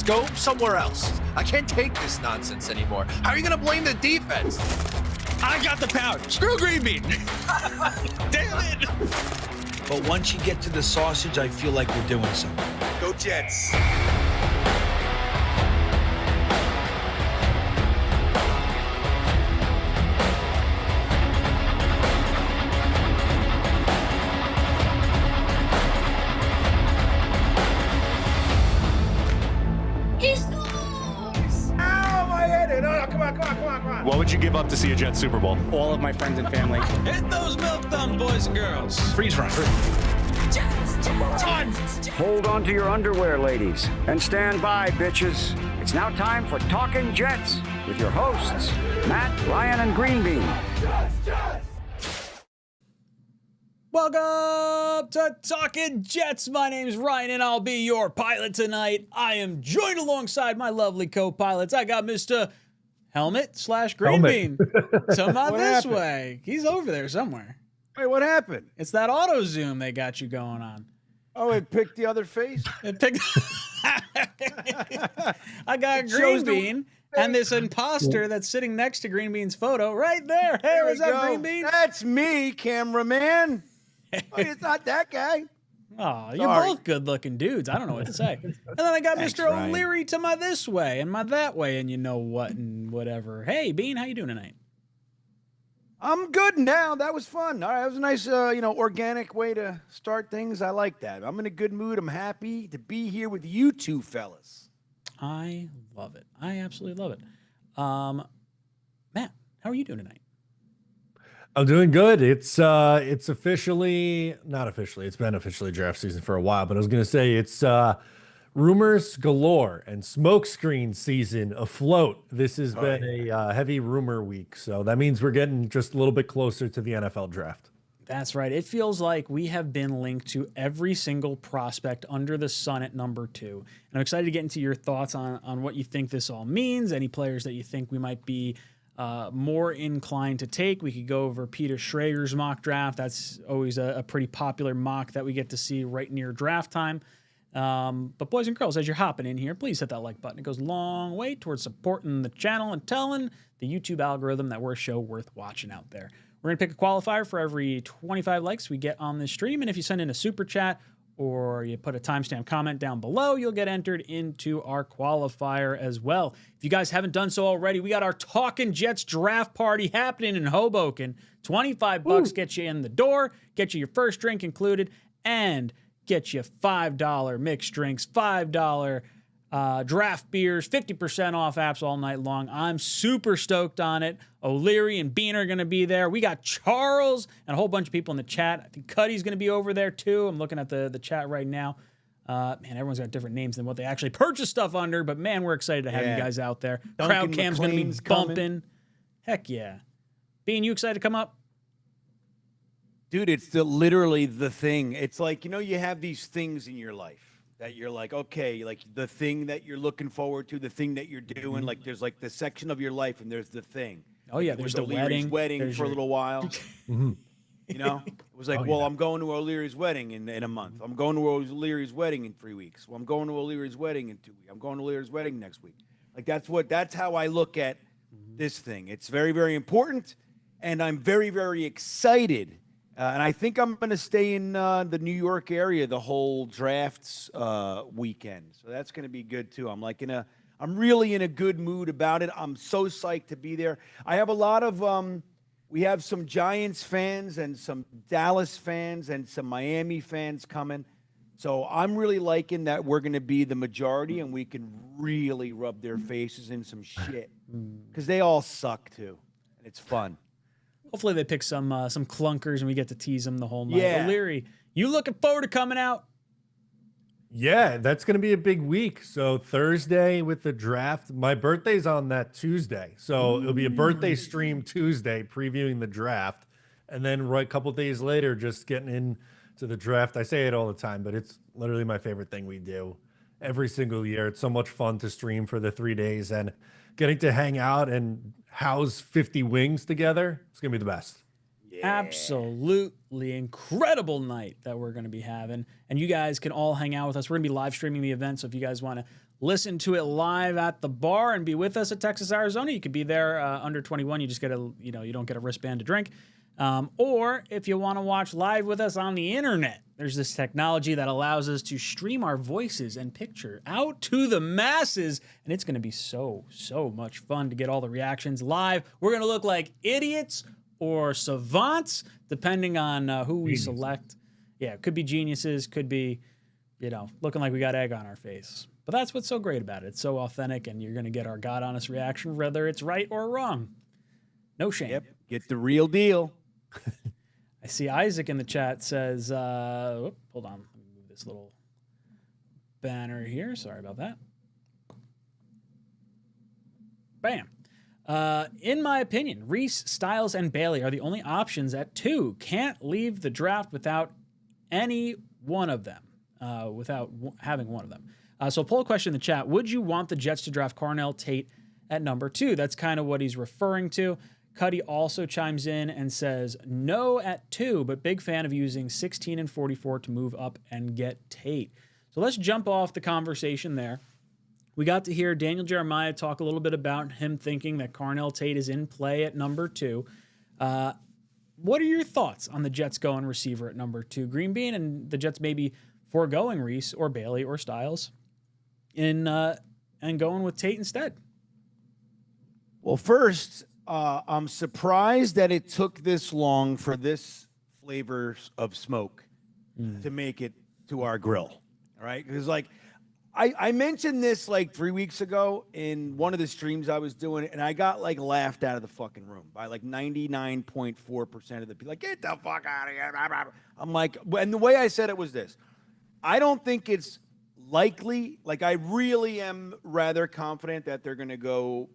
go somewhere else. I can't take this nonsense anymore. How are you going to blame the defense? I got the power. Screw Green Bean. Damn it. But once you get to the sausage, I feel like we're doing something. Go Jets. What would you give up to see a Jets Super Bowl? All of my friends and family. Hit those milk thumbs, boys and girls. Freeze run. Hold on to your underwear, ladies, and stand by, bitches. It's now time for Talkin' Jets with your hosts, Matt, Ryan, and Green Bean. Welcome to Talkin' Jets. My name's Ryan, and I'll be your pilot tonight. I am joined alongside my lovely co-pilots. I got Mr. Helmet/Green Bean to my this way. He's over there somewhere. Wait, what happened? It's that auto zoom they got you going on. Oh, it picked the other face? It picked. I got Green Bean and this imposter that's sitting next to Green Bean's photo right there. Hey, what's up, Green Bean? That's me, cameraman. Oh, it's not that guy. Oh, you're both good-looking dudes. I don't know what to say. And then I got Mr. Ryan. O'Leary to my this way and my that way, and you know what and whatever. Hey, Bean, how you doing tonight? I'm good now. That was fun. All right, that was a nice, organic way to start things. I like that. I'm in a good mood. I'm happy to be here with you two fellas. I love it. I absolutely love it. Matt, how are you doing tonight? I'm doing good. It's officially not officially. It's been officially draft season for a while, but I was gonna say it's rumors galore and smokescreen season afloat. This has been a heavy rumor week, so that means we're getting just a little bit closer to the NFL draft. That's right. It feels like we have been linked to every single prospect under the sun at number 2. And I'm excited to get into your thoughts on what you think this all means, any players that you think we might be more inclined to take. We could go over Peter Shreger's mock draft. That's always a pretty popular mock that we get to see right near draft time. But boys and girls, as you're hopping in here, please hit that like button. It goes a long way towards supporting the channel and telling the YouTube algorithm that we're a show worth watching out there. We're going to pick a qualifier for every 25 likes we get on this stream. And if you send in a super chat or you put a timestamp comment down below, you'll get entered into our qualifier as well. If you guys haven't done so already, we got our Talkin' Jets draft party happening in Hoboken. 25 bucks gets you in the door, get you your first drink included, and get you $5 mixed drinks, $5 draft beers, 50% off apps all night long. I'm super stoked on it. O'Leary and Bean are going to be there. We got Charles and a whole bunch of people in the chat. I think Cuddy's going to be over there too. I'm looking at the chat right now. Man, everyone's got different names than what they actually purchased stuff under, but man, we're excited to have you guys out there. Crowd cam's going to be bumping. Coming. Heck yeah. Bean, you excited to come up? Dude, it's literally the thing. It's like, you have these things in your life that you're like, okay, like the thing that you're looking forward to, the thing that you're doing. Like there's like the section of your life and there's the thing. Oh yeah, there's the wedding for a little while. It was like, I'm going to O'Leary's wedding in a month. I'm going to O'Leary's wedding in 3 weeks. Well, I'm going to O'Leary's wedding in 2 weeks. I'm going to O'Leary's wedding next week. Like that's how I look at this thing. It's very, very important, and I'm very, very excited. And I think I'm going to stay in the New York area the whole drafts weekend. So that's going to be good too. I'm really in a good mood about it. I'm so psyched to be there. I have a lot of we have some Giants fans and some Dallas fans and some Miami fans coming. So I'm really liking that we're going to be the majority and we can really rub their faces in some shit because they all suck too. And it's fun. Hopefully they pick some clunkers and we get to tease them the whole night. Yeah. O'Leary, you looking forward to coming out? Yeah, that's going to be a big week. So Thursday with the draft, my birthday's on that Tuesday. So it'll be a birthday stream Tuesday previewing the draft. And then right a couple days later, just getting into the draft. I say it all the time, but it's literally my favorite thing we do every single year. It's so much fun to stream for the 3 days and getting to hang out and house 50 wings together. It's going to be the best. absolutely incredible night that we're going to be having. And you guys can all hang out with us. We're going to be live streaming the event. So if you guys want to listen to it live at the bar and be with us at Texas, Arizona, you could be there under 21. You just get you don't get a wristband to drink. Or if you want to watch live with us on the internet, there's this technology that allows us to stream our voices and picture out to the masses. And it's going to be so much fun to get all the reactions live. We're going to look like idiots or savants, depending on who we select. Yeah, it could be geniuses, could be, looking like we got egg on our face. But that's what's so great about it. It's so authentic, and you're going to get our God honest reaction, whether it's right or wrong. No shame. Yep, get the real deal. I see Isaac in the chat says, hold on, let me move this little banner here. Sorry about that. Bam. In my opinion, Reese, Styles, and Bailey are the only options at 2. Can't leave the draft without any one of them, without having one of them. So poll question in the chat, would you want the Jets to draft Carnell Tate at number 2? That's kind of what he's referring to. Cuddy also chimes in and says, no at 2, but big fan of using 16 and 44 to move up and get Tate. So let's jump off the conversation there. We got to hear Daniel Jeremiah talk a little bit about him thinking that Carnell Tate is in play at number 2. What are your thoughts on the Jets going receiver at number 2? Green Bean and the Jets maybe foregoing Reese or Bailey or Styles and going with Tate instead? Well, first, I'm surprised that it took this long for this flavor of smoke to make it to our grill. All right. Because I mentioned this 3 weeks ago in one of the streams I was doing, and I got laughed out of the fucking room by 99.4% of the people. Get the fuck out of here. I'm like, and the way I said it was this. I don't think it's likely. I really am rather confident that they're going to go,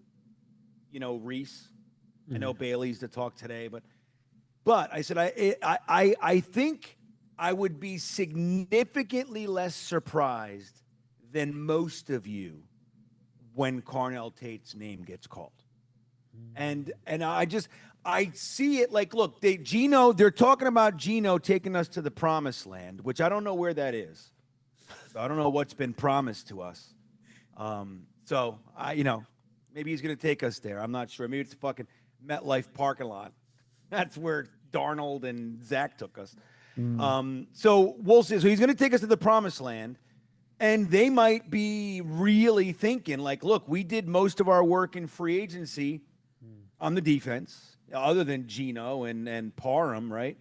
Reese. I know Bailey's to talk today, but I said I think I would be significantly less surprised than most of you when Carnell Tate's name gets called. And I see it look, they're talking about Geno taking us to the promised land, which I don't know where that is. So I don't know what's been promised to us. So maybe he's going to take us there. I'm not sure. Maybe it's fucking MetLife parking lot. That's where Darnold and Zach took us. So we'll see. So he's going to take us to the promised land, and they might be really thinking look, we did most of our work in free agency on the defense, other than Geno and Parham, right?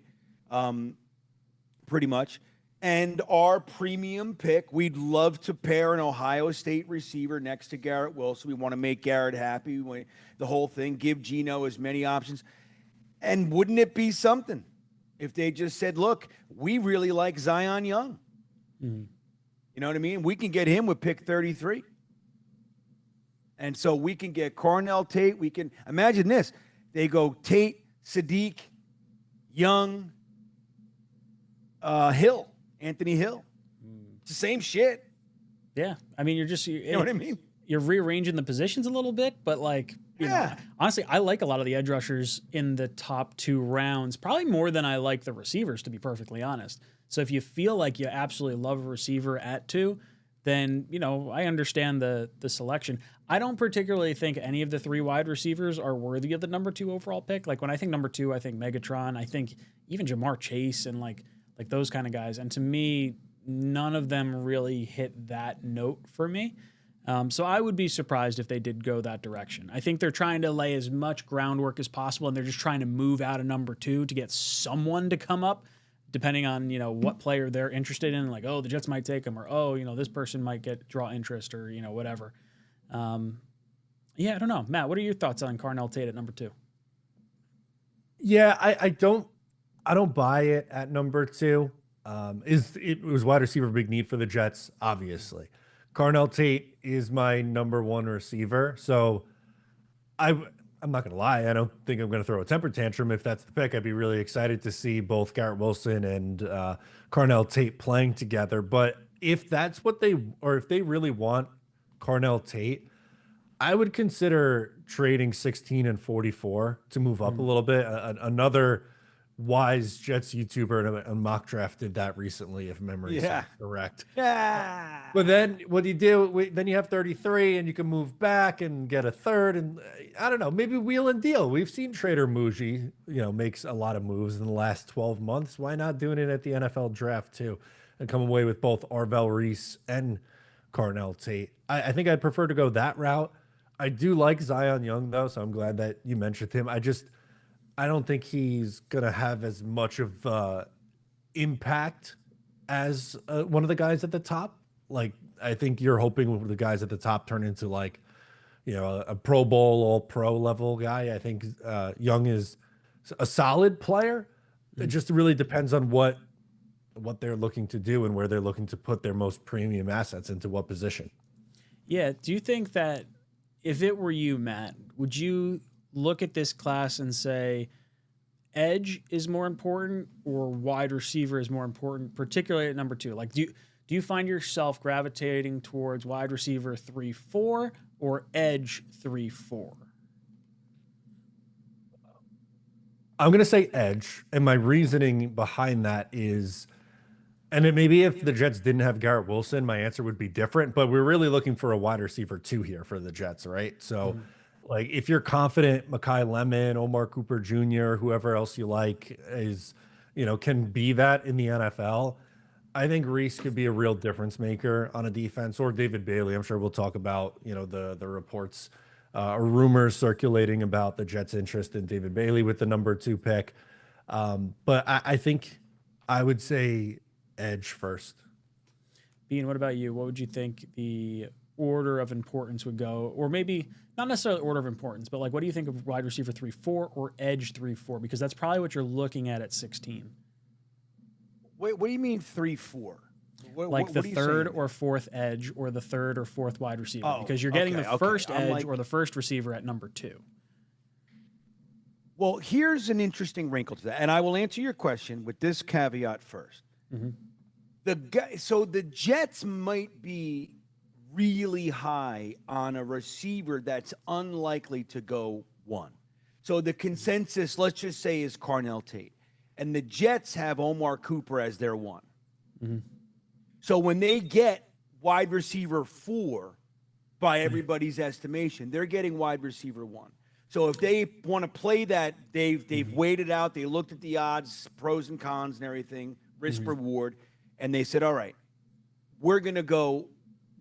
Pretty much. And our premium pick, we'd love to pair an Ohio State receiver next to Garrett Wilson. We want to make Garrett happy. The whole thing, give Geno as many options. And wouldn't it be something if they just said, look, we really like Zion Young. You know what I mean? We can get him with pick 33. And so we can get Carnell Tate. We can imagine this. They go Tate, Sadiq, Young, Hill. Anthony Hill. It's the same shit. Yeah. I mean, you know what I mean? You're rearranging the positions a little bit, but you know, honestly, I like a lot of the edge rushers in the top 2 rounds, probably more than I like the receivers, to be perfectly honest. So if you feel like you absolutely love a receiver at 2, then, I understand the selection. I don't particularly think any of the 3 wide receivers are worthy of the number 2 overall pick. When I think number 2, I think Megatron. I think even Jamar Chase and like those kind of guys. And to me, none of them really hit that note for me. So I would be surprised if they did go that direction. I think they're trying to lay as much groundwork as possible, and they're just trying to move out of number 2 to get someone to come up, depending on, what player they're interested in. The Jets might take him, or, this person might draw interest, or, whatever. Yeah, I don't know. Matt, what are your thoughts on Carnell Tate at number 2? Yeah, I don't buy it at number 2. It was wide receiver big need for the Jets, obviously. Carnell Tate is my number 1 receiver. So I'm not going to lie. I don't think I'm going to throw a temper tantrum if that's the pick. I'd be really excited to see both Garrett Wilson and Carnell Tate playing together. But if that's what if they really want Carnell Tate, I would consider trading 16 and 44 to move up a little bit. Another wise Jets YouTuber and a mock draft did that recently, if memory serves correct. Yeah. But then what do you do? Then you have 33 and you can move back and get a third. And I don't know, maybe wheel and deal. We've seen Trader Muji, makes a lot of moves in the last 12 months. Why not doing it at the NFL draft too and come away with both Arvell Reese and Carnell Tate? I think I'd prefer to go that route. I do like Zion Young though, so I'm glad that you mentioned him. I don't think he's going to have as much of impact as one of the guys at the top. Like, I think you're hoping the guys at the top turn into a Pro Bowl, all pro level guy. I think Young is a solid player. It just really depends on what they're looking to do and where they're looking to put their most premium assets into what position. Yeah. Do you think that if it were you, Matt, would you look at this class and say edge is more important or wide receiver is more important, particularly at number 2? Like, do you find yourself gravitating towards wide receiver 3-4 or edge 3-4? I'm going to say edge. And my reasoning behind that is, and it maybe if the Jets didn't have Garrett Wilson, my answer would be different, but we're really looking for a wide receiver 2 here for the Jets, right? So like if you're confident Mekhi Lemon, Omar Cooper Jr., whoever else you like is, can be that in the NFL, I think Reese could be a real difference maker on a defense, or David Bailey. I'm sure we'll talk about, the reports or rumors circulating about the Jets' interest in David Bailey with the number 2 pick. But I think I would say edge first. Bean, what about you? What would you think the order of importance would go? Or maybe not necessarily order of importance, but like, what do you think of wide receiver 3-4 or edge 3-4? Because that's probably what you're looking at 16. Wait, what do you mean 3-4? Like the third or fourth edge or the third or fourth wide receiver, because you're getting the first edge or the first receiver at number 2. Well, here's an interesting wrinkle to that, and I will answer your question with this caveat first. So the Jets might be really high on a receiver that's unlikely to go 1. So the consensus, let's just say, is Carnell Tate, and the Jets have Omar Cooper as their 1. So when they get wide receiver 4, by everybody's estimation, they're getting wide receiver 1. So if they want to play that, they've weighed it out. They looked at the odds, pros and cons and everything, risk reward, and they said, all right, we're going to go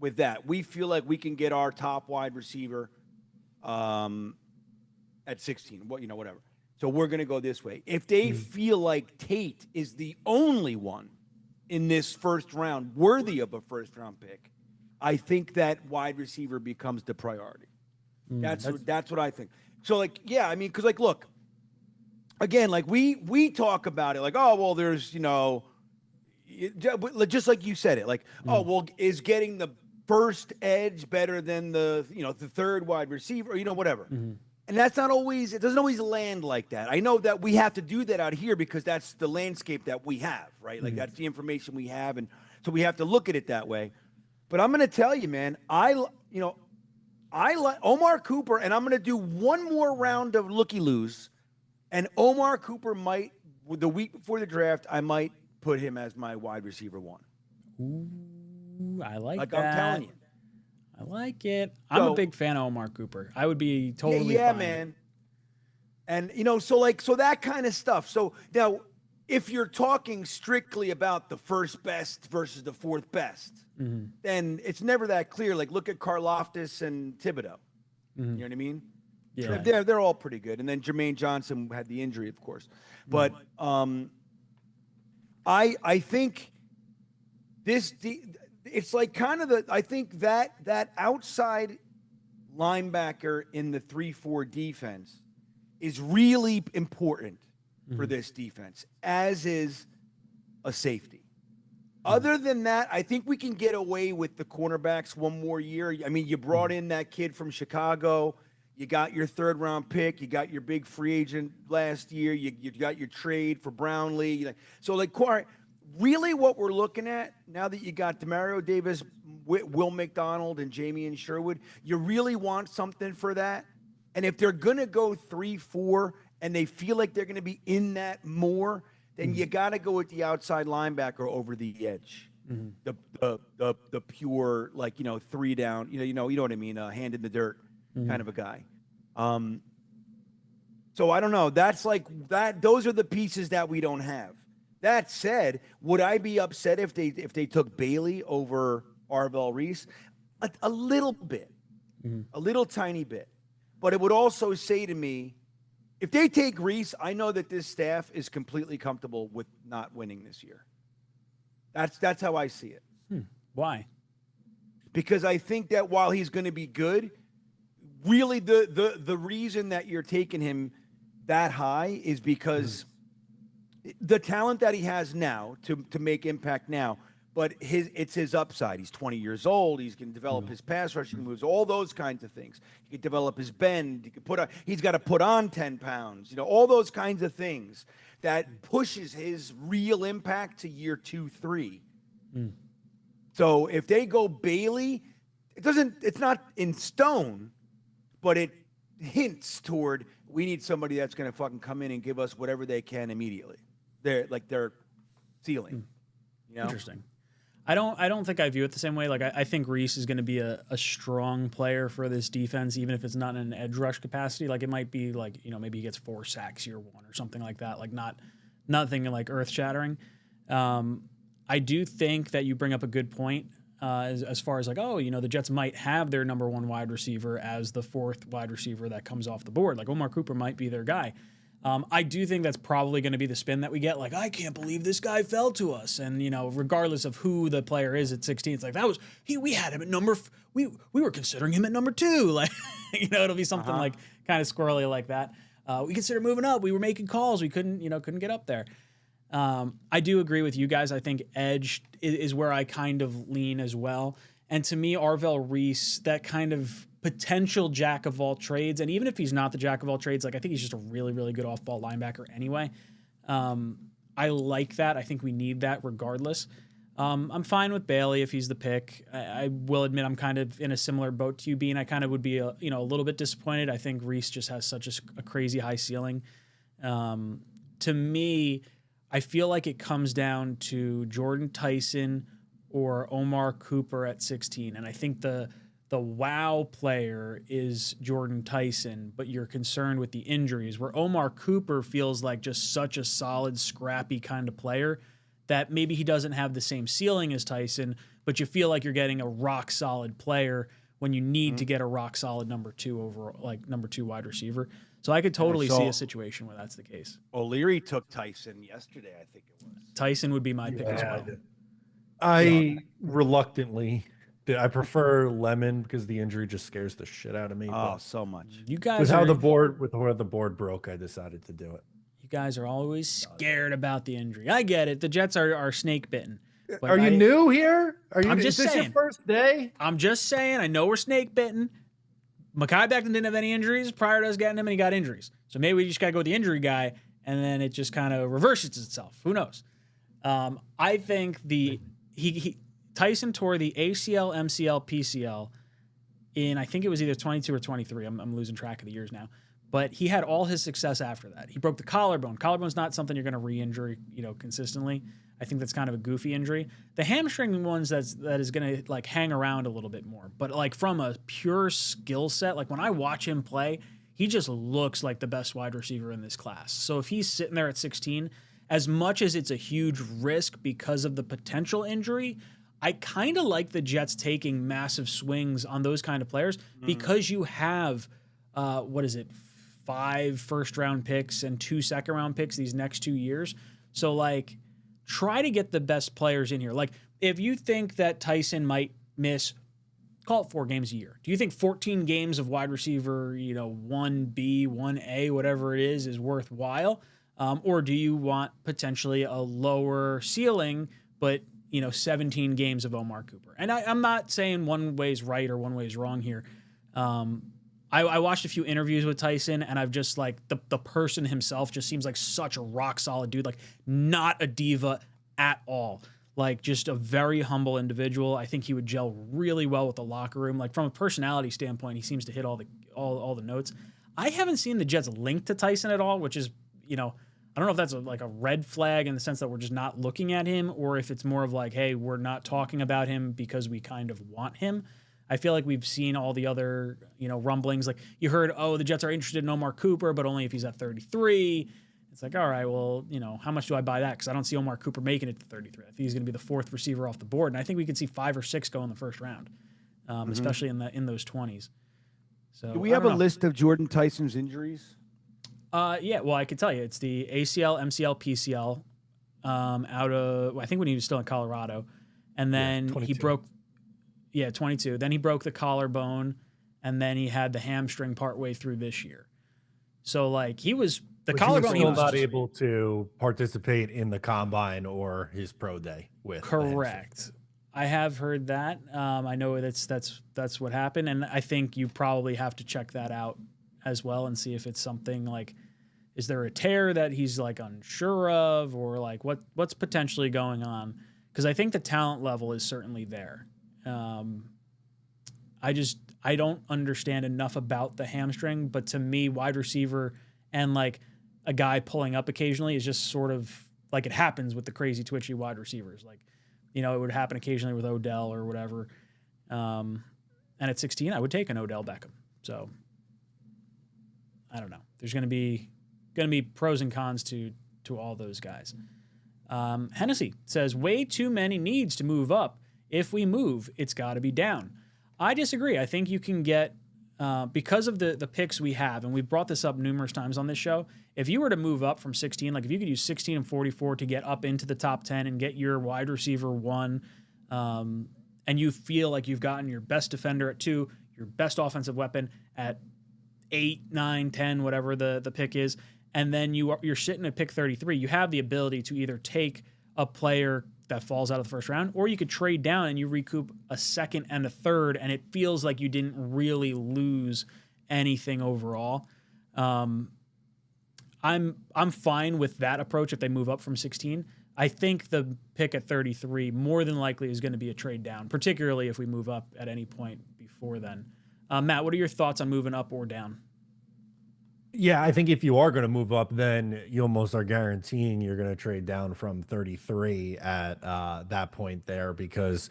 with that. We feel like we can get our top wide receiver at 16, whatever. So we're going to go this way. If they feel like Tate is the only one in this first round worthy of a first-round pick, I think that wide receiver becomes the priority. That's what I think. So, because, look, again, we talk about it like, oh, well, there's, just like you said it, oh, well, is getting the first edge better than the third wide receiver, whatever. And that's not always, it doesn't always land like that. I know that we have to do that out here because that's the landscape that we have, right? Like that's the information we have. And so we have to look at it that way. But I'm going to tell you, man, I like Omar Cooper, and I'm going to do one more round of looky-loos. And Omar Cooper might, the week before the draft, I might put him as my wide receiver 1. Ooh, I like that. I'm telling you. I like it. I'm a big fan of Omar Cooper. I would be totally fine. Man. And, so that kind of stuff. So now, if you're talking strictly about the first best versus the fourth best, then it's never that clear. Like, look at Karlaftis and Thibodeau. You know what I mean? Yeah. They're all pretty good. And then Jermaine Johnson had the injury, of course. But I think it's like kind of I think that outside linebacker in the 3-4 defense is really important for this defense, as is a safety. Other than that, I think we can get away with the cornerbacks one more year. I mean, you brought in that kid from Chicago. You got your third-round pick. You got your big free agent last year. You got your trade for Brownlee. So, really what we're looking at now that you got Demario Davis, Will McDonald, and Jamie and Sherwood, you really want something for that. And if they're going to go 3-4 and they feel like they're going to be in that more, then you got to go with the outside linebacker over the edge. The pure, like, 3 down, you know what I mean, hand in the dirt kind of a guy. So I don't know. That's like that. Those are the pieces that we don't have. That said, would I be upset if they took Bailey over Arvell Reese? A little bit, a little tiny bit. But it would also say to me, if they take Reese, I know that this staff is completely comfortable with not winning this year. That's how I see it. Why? Because I think that while he's going to be good, really the reason that you're taking him that high is because the talent that he has now to make impact now, but it's his upside. He's 20 years old. He's going to develop his pass rushing moves, all those kinds of things. He can develop his bend. He's got to put on 10 pounds. All those kinds of things that pushes his real impact to year 2, 3. So if they go Bailey, it's not in stone, but it hints toward we need somebody that's going to fucking come in and give us whatever they can immediately. Their ceiling. Interesting. I don't think I view it the same way. Like I think Reese is going to be a strong player for this defense, even if it's not in an edge rush capacity. Like it might be like, maybe he gets 4 sacks year 1 or something like that. Like nothing like earth shattering. I do think that you bring up a good point as far as like, the Jets might have their number 1 wide receiver as the 4th wide receiver that comes off the board. Like Omar Cooper might be their guy. I do think that's probably going to be the spin that we get. Like, I can't believe this guy fell to us. And, regardless of who the player is at 16, it's like, we had him at we were considering him at number 2. Like, it'll be something like kind of squirrely like that. We considered moving up. We were making calls. We couldn't get up there. I do agree with you guys. I think edge is where I kind of lean as well. And to me, Arvell Reese, that kind of potential jack of all trades, and even if he's not the jack of all trades, like I think he's just a really, really good off-ball linebacker anyway. I like that. I think we need that regardless. I'm fine with Bailey if he's the pick. I will admit I'm kind of in a similar boat to you, Bean. I kind of would be a little bit disappointed. I think Reese just has such a crazy high ceiling. To me, I feel like it comes down to Jordan Tyson or Omar Cooper at 16. And I think the wow player is Jordan Tyson, but you're concerned with the injuries, where Omar Cooper feels like just such a solid, scrappy kind of player that maybe he doesn't have the same ceiling as Tyson, but you feel like you're getting a rock solid player when you need to get a rock solid number 2 wide receiver. So I could totally see a situation where that's the case. O'Leary took Tyson yesterday, I think it was. Tyson would be my pick as well. I reluctantly did. I prefer Lemon because the injury just scares the shit out of me. Oh, so much. You guys with how the board broke, I decided to do it. You guys are always scared about the injury. I get it. The Jets are snake bitten. Are you new here? I'm just saying. Is this your first day? I'm just saying. I know we're snake bitten. Mekhi Becton didn't have any injuries prior to us getting him, and he got injuries. So maybe we just got to go with the injury guy, and then it just kind of reverses itself. Who knows? I think Tyson tore the ACL, MCL, PCL in, I think it was either 22 or 23. I'm losing track of the years now. But he had all his success after that. He broke the collarbone. Collarbone's not something you're going to re-injure, consistently. I think that's kind of a goofy injury. The hamstring ones that is going to like hang around a little bit more. But like from a pure skill set, like when I watch him play, he just looks like the best wide receiver in this class. So if he's sitting there at 16, as much as it's a huge risk because of the potential injury, I kind of like the Jets taking massive swings on those kind of players because you have, 5 first-round picks and 2 second-round picks these next 2 years. So, like, try to get the best players in here. Like, if you think that Tyson might miss, call it 4 games a year. Do you think 14 games of wide receiver, 1B, 1A, whatever it is worthwhile? Or do you want potentially a lower ceiling, but 17 games of Omar Cooper? And I'm not saying one way's right or one way's wrong here. I watched a few interviews with Tyson, and I've just like the person himself just seems like such a rock solid dude, like not a diva at all. Like just a very humble individual. I think he would gel really well with the locker room. Like from a personality standpoint, he seems to hit all the notes. I haven't seen the Jets linked to Tyson at all, which is, I don't know if that's like a red flag in the sense that we're just not looking at him, or if it's more of like, hey, we're not talking about him because we kind of want him. I feel like we've seen all the other, rumblings. Like you heard, the Jets are interested in Omar Cooper, but only if he's at 33. It's like, all right, well, how much do I buy that? Because I don't see Omar Cooper making it to 33. I think he's going to be the 4th receiver off the board, and I think we could see 5 or 6 go in the first round, especially in those 20s. So do we have a list of Jordan Tyson's injuries? Yeah, well, I could tell you. It's the ACL, MCL, PCL out of, I think when he was still in Colorado. And then he broke, 22. Then he broke the collarbone, and then he had the hamstring partway through this year. So, like, he was, the collarbone. He was still not able to participate in the combine or his pro day with. Correct. I have heard that. I know that's what happened, and I think you probably have to check that out as well and see if it's something like, is there a tear that he's like unsure of, or like what's potentially going on? Because I think the talent level is certainly there. I don't understand enough about the hamstring, but to me, wide receiver and like a guy pulling up occasionally is just sort of like it happens with the crazy twitchy wide receivers. Like, it would happen occasionally with Odell or whatever. And at 16, I would take an Odell Beckham. So I don't know. There's going to be pros and cons to all those guys. Hennessy says, way too many needs to move up. If we move, it's got to be down. I disagree. I think you can get, because of the picks we have, and we've brought this up numerous times on this show, if you were to move up from 16, like if you could use 16 and 44 to get up into the top 10 and get your wide receiver 1, and you feel like you've gotten your best defender at 2, your best offensive weapon at 8, 9, 10, whatever the pick is, and then you're sitting at pick 33, you have the ability to either take a player that falls out of the first round, or you could trade down and you recoup a 2nd and a 3rd, and it feels like you didn't really lose anything overall. I'm fine with that approach if they move up from 16. I think the pick at 33 more than likely is going to be a trade down, particularly if we move up at any point before then. Matt, what are your thoughts on moving up or down? Yeah, I think if you are going to move up, then you almost are guaranteeing you're going to trade down from 33 at that point there, because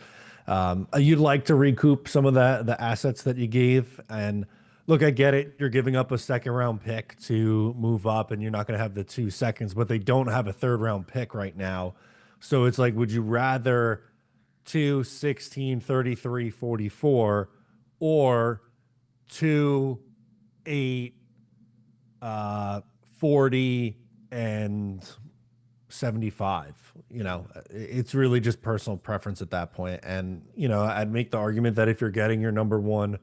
you'd like to recoup some of the assets that you gave. And look, I get it. You're giving up a 2nd round pick to move up, and you're not going to have the 2 seconds, but they don't have a 3rd round pick right now. So it's like, would you rather 2, 16, 33, 44, or 2, 8, 40 and 75? It's really just personal preference at that point. And I'd make the argument that if you're getting your number 1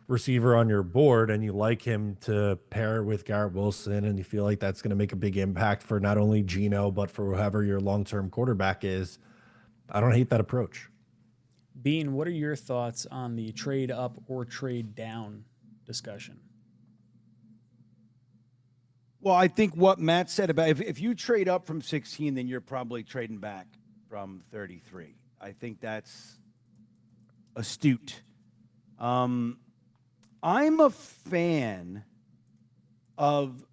receiver on your board and you like him to pair with Garrett Wilson, and you feel like that's going to make a big impact for not only Geno but for whoever your long-term quarterback is, I don't hate that approach. Bean, what are your thoughts on the trade up or trade down discussion? Well, I think what Matt said about if you trade up from 16, then you're probably trading back from 33. I think that's astute. I'm a fan of,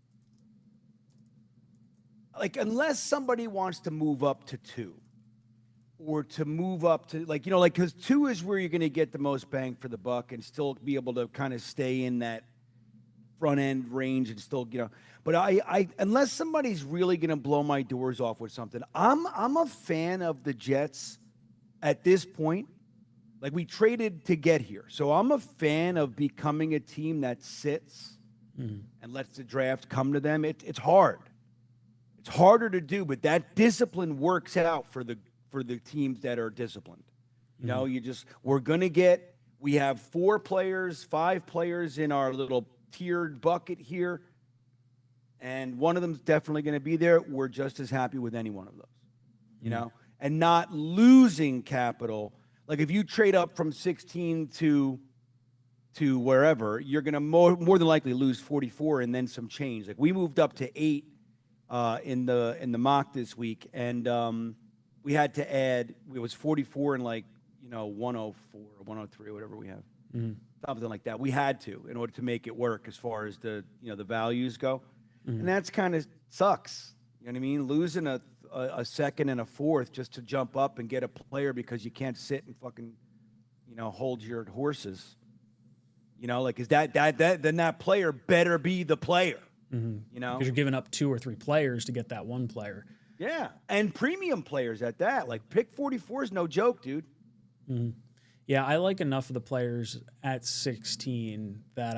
like, unless somebody wants to move up to 2 or to move up to, because 2 is where you're going to get the most bang for the buck and still be able to kind of stay in that front end range and still, but I unless somebody's really going to blow my doors off with something, I'm a fan of the Jets at this point. Like, we traded to get here. So I'm a fan of becoming a team that sits and lets the draft come to them. It's hard. It's harder to do, but that discipline works out for the teams that are disciplined. We have 4 players, 5 players in our little tiered bucket here, and one of them's definitely going to be there. We're just as happy with any one of those, and not losing capital. Like, if you trade up from 16 to wherever, you're going to more than likely lose 44 and then some change. Like, we moved up to 8 in the mock this week, and we had to add, it was 44 and 104 or 103 or whatever we have. something like that. We had to in order to make it work as far as the the values go, and that's kind of sucks. You know what I mean? Losing a second and a fourth just to jump up and get a player because you can't sit and fucking hold your horses. Like is that then that player better be the player. Because you're giving up 2 or 3 players to get that one player. Yeah, and premium players at that. Like pick 44 is no joke, dude. Yeah, I like enough of the players at 16 that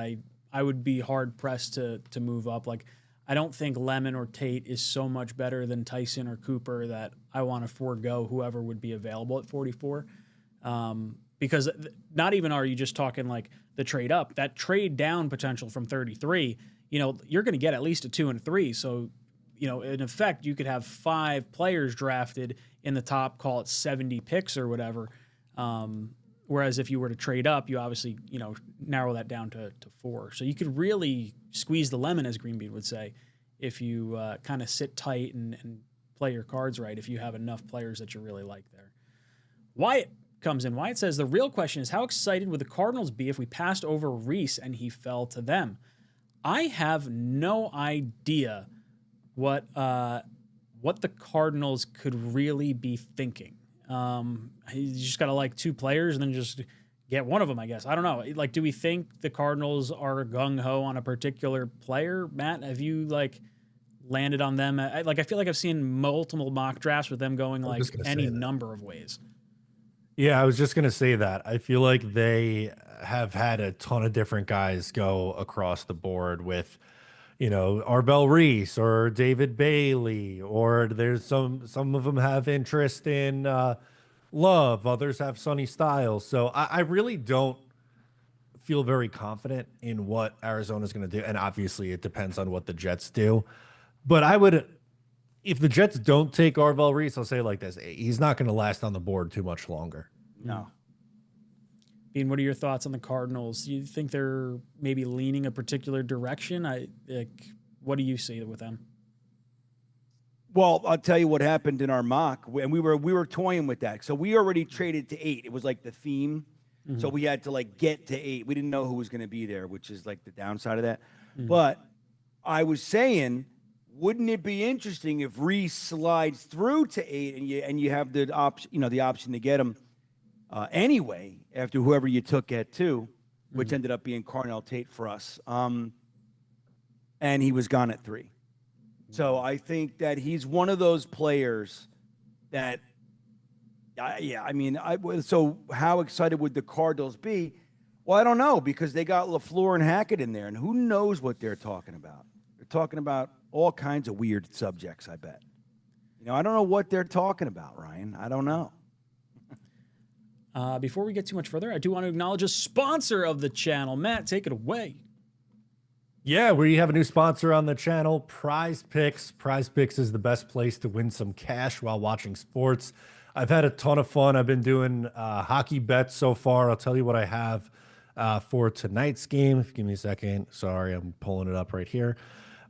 I would be hard pressed to move up. Like I don't think Lemon or Tate is so much better than Tyson or Cooper that I want to forego whoever would be available at 44. Because not even are you just talking like the trade up, that trade down potential from 33. You're going to get at least a 2 and a 3. So, in effect, you could have 5 players drafted in the top, call it 70 picks or whatever. Whereas if you were to trade up, you obviously, narrow that down to 4. So you could really squeeze the lemon, as Greenbean would say, if you kind of sit tight and play your cards right, if you have enough players that you really like there. Wyatt comes in. Wyatt says, the real question is, how excited would the Cardinals be if we passed over Reese and he fell to them? I have no idea what the Cardinals could really be thinking. You just got to like 2 players and then just get one of them, I guess. I don't know. Like, do we think the Cardinals are gung-ho on a particular player? Matt, have you landed on them? I feel like I've seen multiple mock drafts with them going any number of ways. Yeah, I was just going to say that. I feel like they have had a ton of different guys go across the board with, Arbel Reese or David Bailey, or there's some of them have interest in Love, others have Sonny Styles. So I really don't feel very confident in what Arizona's going to do. And obviously it depends on what the Jets do. But if the Jets don't take Arbel Reese, I'll say it like this: he's not going to last on the board too much longer. No. Bean, what are your thoughts on the Cardinals? Do you think they're maybe leaning a particular direction? What do you see with them? Well, I'll tell you what happened in our mock, and we were toying with that. So we already traded to 8. It was like the theme, so we had to get to 8. We didn't know who was going to be there, which is like the downside of that. But I was saying, wouldn't it be interesting if Reese slides through to 8 and you have the option to get him anyway after whoever you took at 2, which ended up being Carnell Tate for us, and he was gone at 3. So I think that he's one of those players that, so how excited would the Cardinals be? Well, I don't know, because they got LaFleur and Hackett in there, and who knows what they're talking about. They're talking about all kinds of weird subjects, I bet. I don't know what they're talking about, Ryan. I don't know. Before we get too much further, I do want to acknowledge a sponsor of the channel. Matt, take it away. Yeah, we have a new sponsor on the channel, Prize Picks. Prize Picks is the best place to win some cash while watching sports. I've had a ton of fun. I've been doing hockey bets so far. I'll tell you what I have for tonight's game. Give me a second. Sorry, I'm pulling it up right here.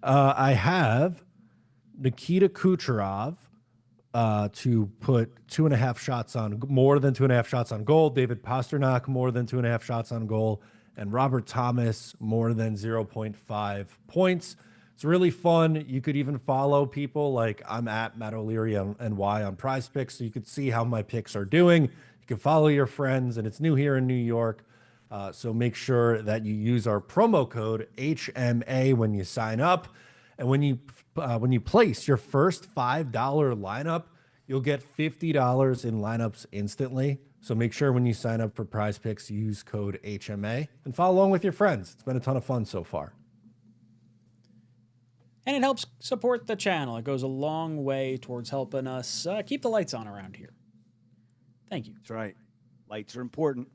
I have Nikita Kucherov to put 2.5 shots on, more than 2.5 shots on goal. David Pastrnak, more than 2.5 shots on goal. And Robert Thomas, more than 0.5 points. It's really fun. You could even follow people like I'm at Matt O'Leary and Y on Prize Picks, so you could see how my picks are doing. You can follow your friends, and it's new here in New York. So make sure that you use our promo code HMA when you sign up. And when you place your first $5 lineup, you'll get $50 in lineups instantly. So make sure when you sign up for Prize Picks, use code HMA and follow along with your friends. It's been a ton of fun so far. And it helps support the channel. It goes a long way towards helping us keep the lights on around here. Thank you. That's right. Lights are important.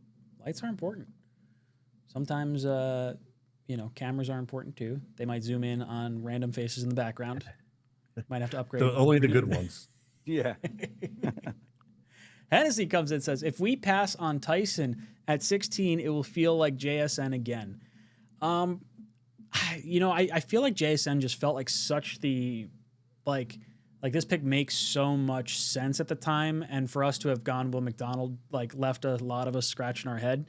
Lights are important. Sometimes, cameras are important too. They might zoom in on random faces in the background. Might have to upgrade. Only the good ones. Yeah. Hennessy comes in and says, if we pass on Tyson at 16, it will feel like JSN again. I feel like JSN just felt like such the, like this pick makes so much sense at the time. And for us to have gone Will McDonald, left a lot of us scratching our head.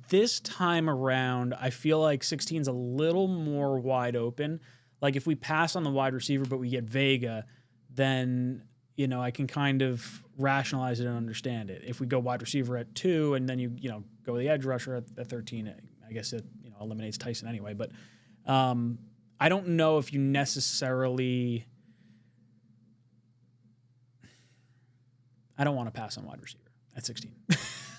This time around, I feel like 16 is a little more wide open. Like if we pass on the wide receiver, but we get Vega, then, I can kind of rationalize it and understand it. If we go wide receiver at 2 and then you go with the edge rusher at 13, I guess it, eliminates Tyson anyway. But I don't know if you necessarily, I don't want to pass on wide receiver at 16.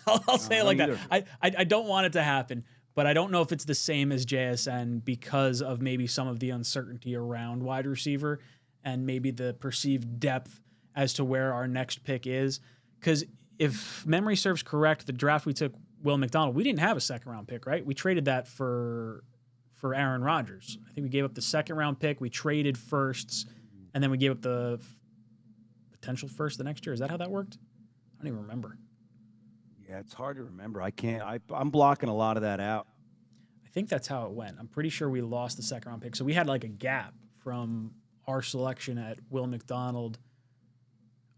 I'll say it like that. I don't want it to happen, but I don't know if it's the same as JSN because of maybe some of the uncertainty around wide receiver and maybe the perceived depth as to where our next pick is. Because if memory serves correct, the draft we took Will McDonald, we didn't have a second-round pick, right? We traded that for Aaron Rodgers. I think we gave up the second-round pick. We traded firsts, and then we gave up the potential first the next year. Is that how that worked? I don't even remember. Yeah, it's hard to remember. I'm blocking a lot of that out. I think that's how it went. I'm pretty sure we lost the second round pick. So we had like a gap from our selection at Will McDonald.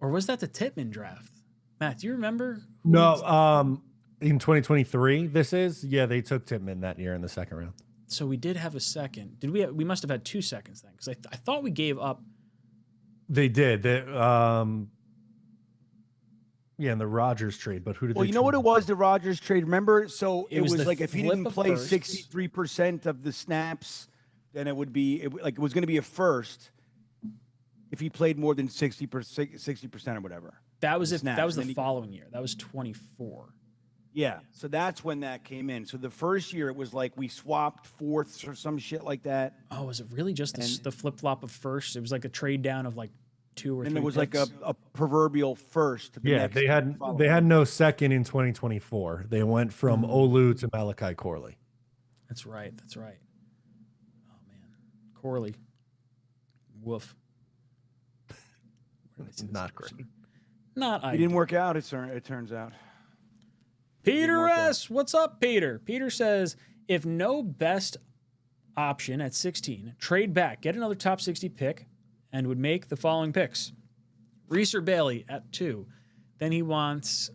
Or was that the Tittman draft? Matt, do you remember? No, in 2023, they took Tittman that year in the second round. So we did have a second. Did we? We must have had 2 seconds then, because I thought we gave up. They did. Yeah, in the Rodgers trade, but who did they you know what it was, the Rodgers trade? Remember? So it was like if he didn't play firsts. 63% of the snaps, then it would be it was going to be a first if he played more than 60% or whatever. That was the following year. That was 24. Yeah, so that's when that came in. So the first year it was like we swapped fourths or some shit like that. Oh, was it really just the flip flop of firsts? It was like a trade down of like 2 or 3. And there was picks. like a proverbial first. They had no second in 2024. They went from Olu to Malachi Corley. That's right. Oh man, Corley. Woof. Not great. Not He didn't work out. It turns out. Peter S. What's up, Peter? Peter says, if no best option at 16, trade back, get another top 60 pick, and would make the following picks. Reese or Bailey at 2. Then he wants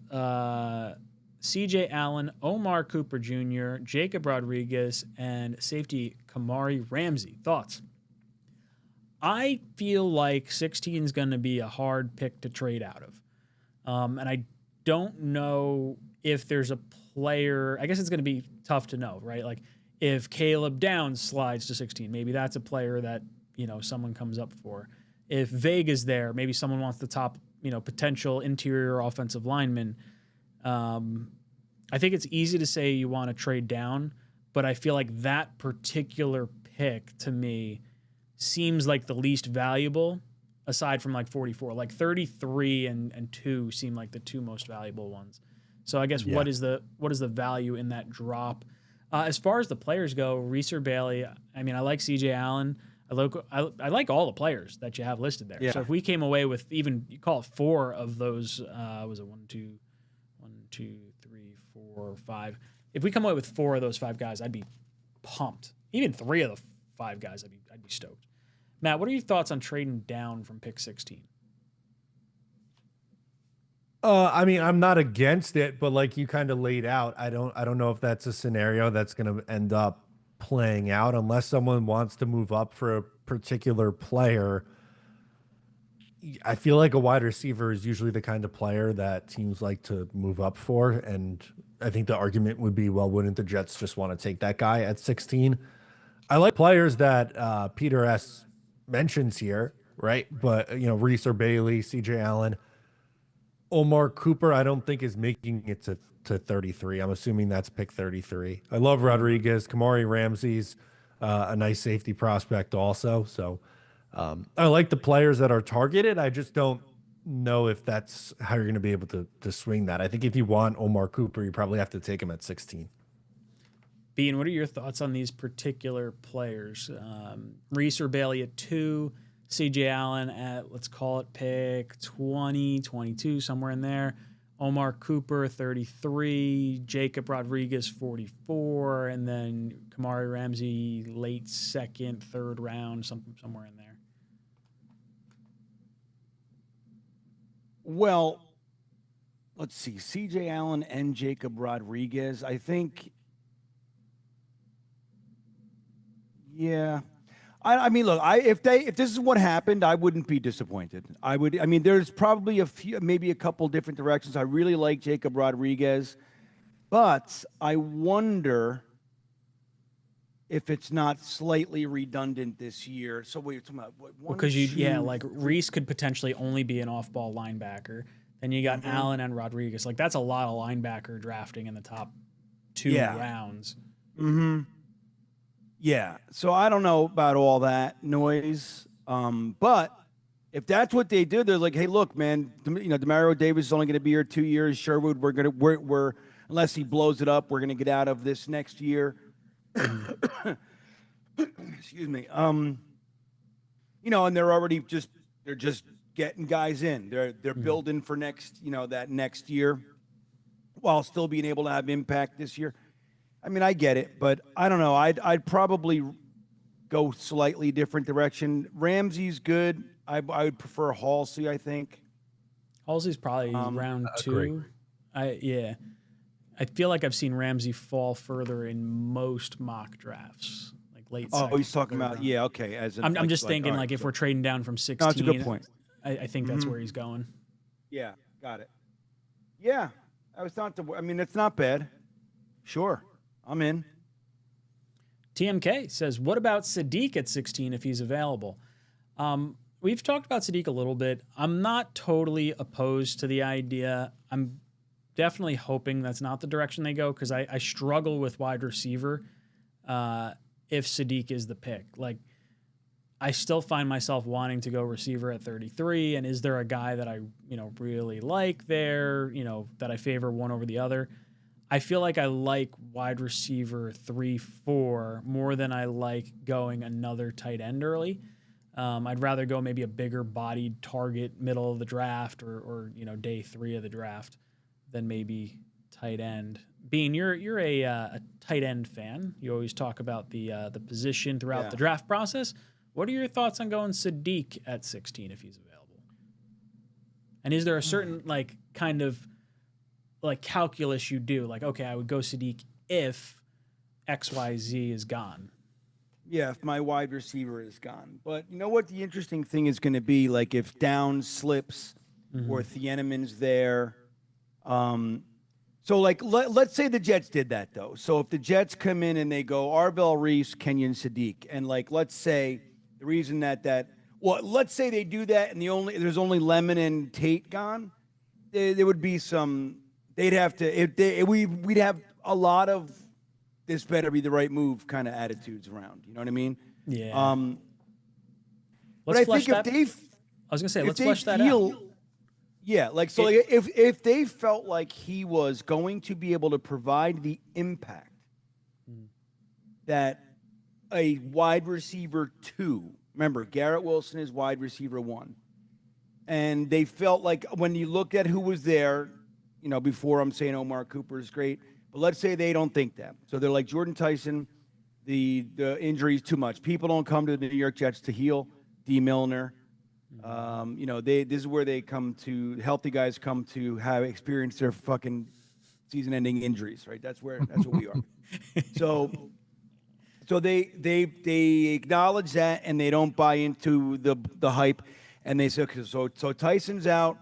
C.J. Allen, Omar Cooper Jr., Jacob Rodriguez, and safety Kamari Ramsey. Thoughts? I feel like 16 is going to be a hard pick to trade out of. And I don't know if there's a player, I guess it's going to be tough to know, right? Like if Caleb Downs slides to 16, maybe that's a player that, someone comes up for. If Vega's there, maybe someone wants the top, potential interior offensive lineman. I think it's easy to say you want to trade down, but I feel like that particular pick to me seems like the least valuable aside from like 44. Like 33 and 2 seem like the 2 most valuable ones. So I guess what is the value in that drop? As far as the players go, Reese or Bailey, I mean, I like C.J. Allen. I like all the players that you have listed there. Yeah. So if we came away with even, you call it 4 of those, was it 1, 2, 3, 4, 5? If we come away with 4 of those 5 guys, I'd be pumped. Even 3 of the 5 guys, I'd be stoked. Matt, what are your thoughts on trading down from pick 16? I mean, I'm not against it, but like you kind of laid out, I don't know if that's a scenario that's going to end up playing out unless someone wants to move up for a particular player. I feel like a wide receiver is usually the kind of player that teams like to move up for, and I think the argument would be, well, wouldn't the Jets just want to take that guy at 16? I like players that Peter S. mentions here, right? But, Reese or Bailey, C.J. Allen, Omar Cooper, I don't think is making it to 33. I'm assuming that's pick 33. I love Rodriguez. Kamari Ramsey's a nice safety prospect also. So I like the players that are targeted. I just don't know if that's how you're going to be able to swing that. I think if you want Omar Cooper, you probably have to take him at 16. Bean, what are your thoughts on these particular players? Reese or Bailey at 2, C.J. Allen at, let's call it pick 20, 22, somewhere in there. Omar Cooper, 33. Jacob Rodriguez, 44. And then Kamari Ramsey, late second, third round, somewhere in there. Well, let's see, C.J. Allen and Jacob Rodriguez. I think, yeah. I mean, look, if this is what happened, I wouldn't be disappointed. I mean, there's probably maybe a couple different directions. I really like Jacob Rodriguez, but I wonder if it's not slightly redundant this year. So wait, talking about what, because like Reese could potentially only be an off-ball linebacker. Then you got Allen and Rodriguez. Like, that's a lot of linebacker drafting in the top 2 rounds. Mm-hmm. Yeah. So I don't know about all that noise. But if that's what they do, they're like, hey, look, man, Demario Davis is only going to be here 2 years. Sherwood, we're unless he blows it up, we're going to get out of this next year. Excuse me. And they're just getting guys in. They're building for next, that next year, while still being able to have impact this year. I mean, I get it, but I don't know. I'd probably go slightly different direction. Ramsey's good. I would prefer Halsey, I think. Halsey's probably round 2. I feel like I've seen Ramsey fall further in most mock drafts, like late. Oh, he's talking about okay. I'm just thinking if we're trading down from 16. That's a good point. I think that's where he's going. Yeah, got it. Yeah, it's not bad. Sure, I'm in. TMK says, what about Sadiq at 16 if he's available? We've talked about Sadiq a little bit. I'm not totally opposed to the idea. I'm definitely hoping that's not the direction they go, because I struggle with wide receiver if Sadiq is the pick. Like, I still find myself wanting to go receiver at 33, and is there a guy that I really like there, that I favor one over the other? I feel like I like wide receiver 3-4 more than I like going another tight end early. I'd rather go maybe a bigger bodied target middle of the draft or day 3 of the draft than maybe tight end. Bean, you're a tight end fan. You always talk about the position throughout the draft process. What are your thoughts on going Sadiq at 16 if he's available? And is there a certain kind of calculus you do? Like, okay, I would go Sadiq if XYZ is gone. Yeah, if my wide receiver is gone. But you know what the interesting thing is going to be? Like, if Downs slips or Thieneman's there. So let's say the Jets did that though. So if the Jets come in and they go Arvell, Reese, Kenyon, Sadiq, and let's say the reason let's say they do that and there's only Lemon and Tate gone, there would be some. They'd have to we'd have a lot of this better be the right move kind of attitudes around. You know what I mean? Yeah. But I think if they, I was gonna say, let's flesh that out. Yeah, if they felt like he was going to be able to provide the impact that a wide receiver 2, remember Garrett Wilson is wide receiver 1, and they felt like when you looked at who was there, before I'm saying Omar Cooper is great, but let's say they don't think that, so they're like Jordan Tyson, the injury is too much. People don't come to the New York Jets to heal. D. Milner. This is where they come to, healthy guys come to have experienced their fucking season-ending injuries, right? That's what we are. So they acknowledge that, and they don't buy into the hype, and they say, okay, so Tyson's out,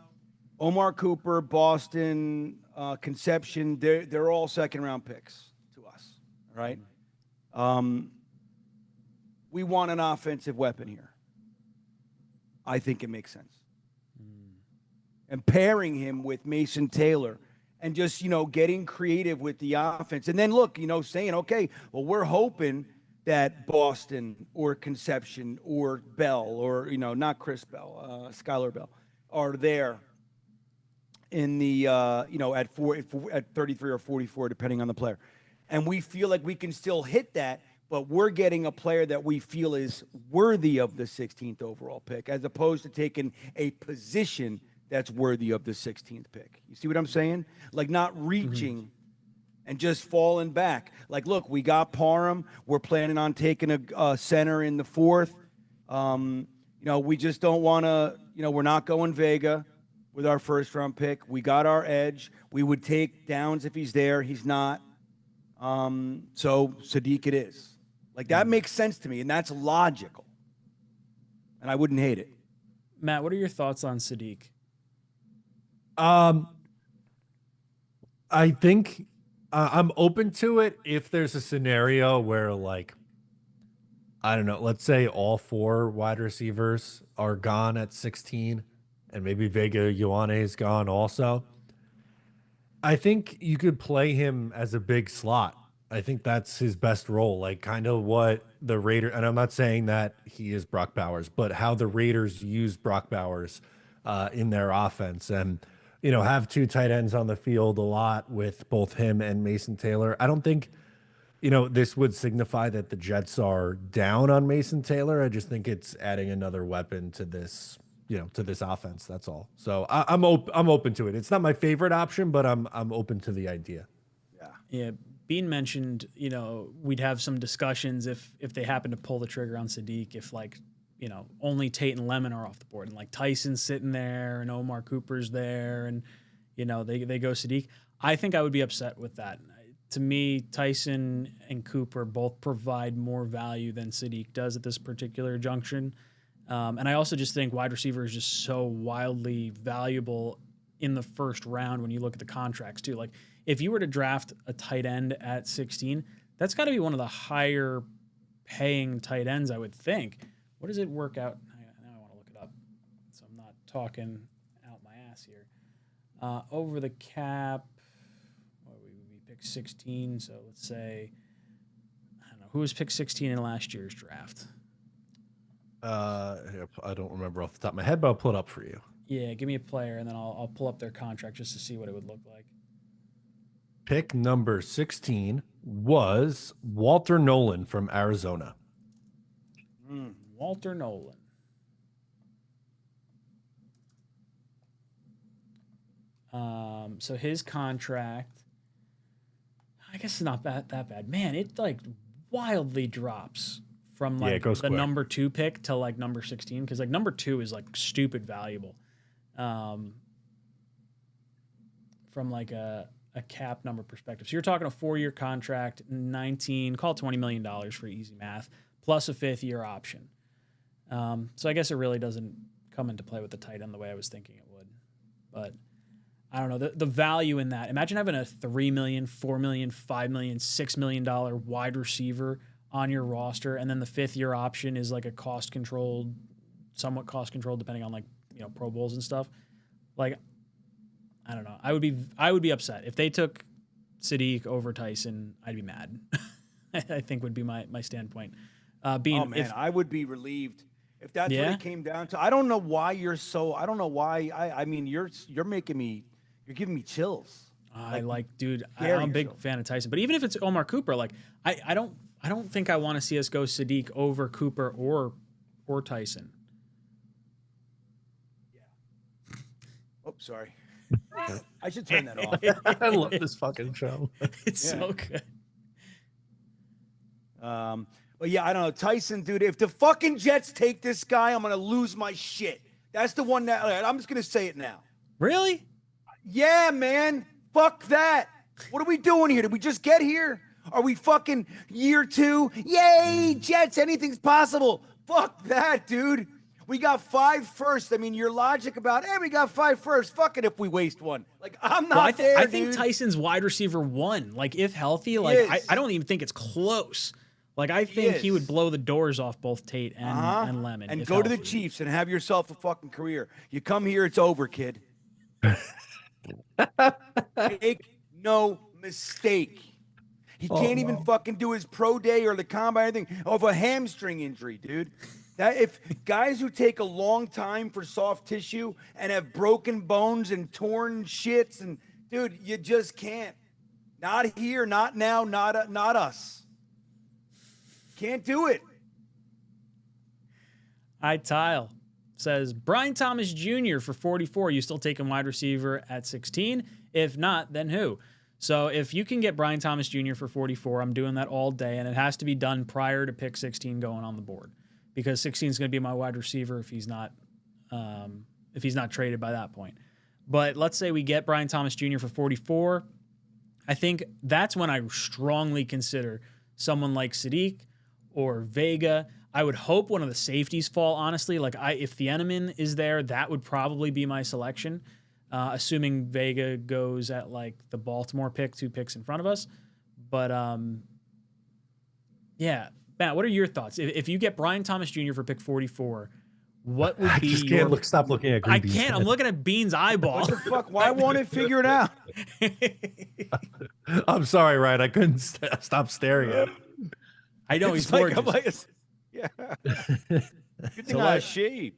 Omar Cooper, Boston, Conception, they're all second-round picks to us, right? We want an offensive weapon here. I think it makes sense. And pairing him with Mason Taylor and just, getting creative with the offense. And then look, saying, okay, well, we're hoping that Boston or Conception or Bell or, not Chris Bell, Skylar Bell are there in the, at 33 or 44, depending on the player. And we feel like we can still hit that, but we're getting a player that we feel is worthy of the 16th overall pick, as opposed to taking a position that's worthy of the 16th pick. You see what I'm saying? Like, not reaching and just falling back. Like, look, we got Parham. We're planning on taking a center in the 4th. We just don't want to, we're not going Vega. with our first-round pick. We got our edge. We would take Downs if he's there. He's not. So Sadiq it is. Like, that makes sense to me, and that's logical. And I wouldn't hate it. Matt, what are your thoughts on Sadiq? I think I'm open to it if there's a scenario where, like, I don't know, let's say all 4 wide receivers are gone at 16 and maybe 𝐒𝐫𝐞𝐞𝐳 is gone also. I think you could play him as a big slot. I think that's his best role, like kind of what the Raiders, and I'm not saying that he is Brock Bowers, but how the Raiders use Brock Bowers in their offense, and have 2 tight ends on the field a lot with both him and Mason Taylor. I don't think this would signify that the Jets are down on Mason Taylor. I just think it's adding another weapon to this, to this offense. That's all. So I'm open to it. It's not my favorite option, but I'm open to the idea. Yeah. Bean mentioned, we'd have some discussions if they happen to pull the trigger on Sadiq, if only Tate and Lemon are off the board and like Tyson's sitting there and Omar Cooper's there and, they go Sadiq. I think I would be upset with that. To me, Tyson and Cooper both provide more value than Sadiq does at this particular junction. And I also just think wide receiver is just so wildly valuable in the first round when you look at the contracts too. Like if you were to draft a tight end at 16, that's got to be one of the higher paying tight ends, I would think. What does it work out? Now I want to look it up, so I'm not talking out my ass here. Over the cap, we picked 16, so let's say, I don't know, who was picked 16 in last year's draft? I don't remember off the top of my head, but I'll pull it up for you. Yeah, give me a player, and then I'll pull up their contract just to see what it would look like. Pick number 16 was Walter Nolan from Arizona. Walter Nolan. So his contract, I guess it's not that bad. Man, it like wildly drops from like the number 2 pick to like number 16, because like number 2 is like stupid valuable. From like a cap number perspective. So you're talking a 4-year contract, call it $20 million for easy math, plus a 5th-year option. So I guess it really doesn't come into play with the tight end the way I was thinking it would. But I don't know, the value in that. Imagine having a $3 million, $4 million, $5 million, $6 million wide receiver on your roster, and then the 5th-year option is like a somewhat cost controlled, depending on like Pro Bowls and stuff. Like, I don't know. I would be upset if they took Sadiq over Tyson. I'd be mad. I think would be my standpoint. I would be relieved if that's what it came down to. I don't know why you're so. I don't know why. I mean, you're giving me chills. I'm a big fan of Tyson, but even if it's Omar Cooper, like I don't think I want to see us go Sadiq over Cooper or Tyson. Yeah. Oh, sorry. I should turn that off. I love this fucking show. It's so good. But yeah, I don't know. Tyson, dude, if the fucking Jets take this guy, I'm going to lose my shit. That's the one that I'm just going to say it now. Really? Yeah, man. Fuck that. What are we doing here? Did we just get here? Are we fucking year 2? Yay, Jets, anything's possible. Fuck that, dude. We got 5 first. I mean, your logic about, we got 5 first. Fuck it if we waste one. Like, I'm not I think Tyson's wide receiver 1. Like, if healthy, like, I don't even think it's close. Like, I think he would blow the doors off both Tate and Lemon. And go to the Chiefs and have yourself a fucking career. You come here, it's over, kid. Make no mistake. He can't even fucking do his pro day or the combine or anything of a hamstring injury, dude. That if guys who take a long time for soft tissue and have broken bones and torn shits, and dude, you just can't. Not here, not now, not us. Can't do it. Tile says Brian Thomas Jr. for 44. You still taking wide receiver at 16? If not, then who? So if you can get Brian Thomas Jr. for 44, I'm doing that all day, and it has to be done prior to pick 16 going on the board, because 16 is going to be my wide receiver if he's not traded by that point. But let's say we get Brian Thomas Jr. for 44. I think that's when I strongly consider someone like Sadiq or Vega. I would hope one of the safeties fall, honestly. Like, if 𝐒𝐮𝐬𝐜𝐫𝐢𝐻𝐻 is there, that would probably be my selection, assuming Vega goes at, like, the Baltimore pick, 2 picks in front of us. But, yeah. Matt, what are your thoughts? If you get Brian Thomas Jr. for pick 44, what would be I just can't stop looking at Green I Bean's can't. head. I'm looking at Bean's eyeball. What the fuck? Why won't it figure it out? I'm sorry, Ryan. I couldn't stop staring at it. I know he's It's like, gorgeous. yeah. Good thing I shave.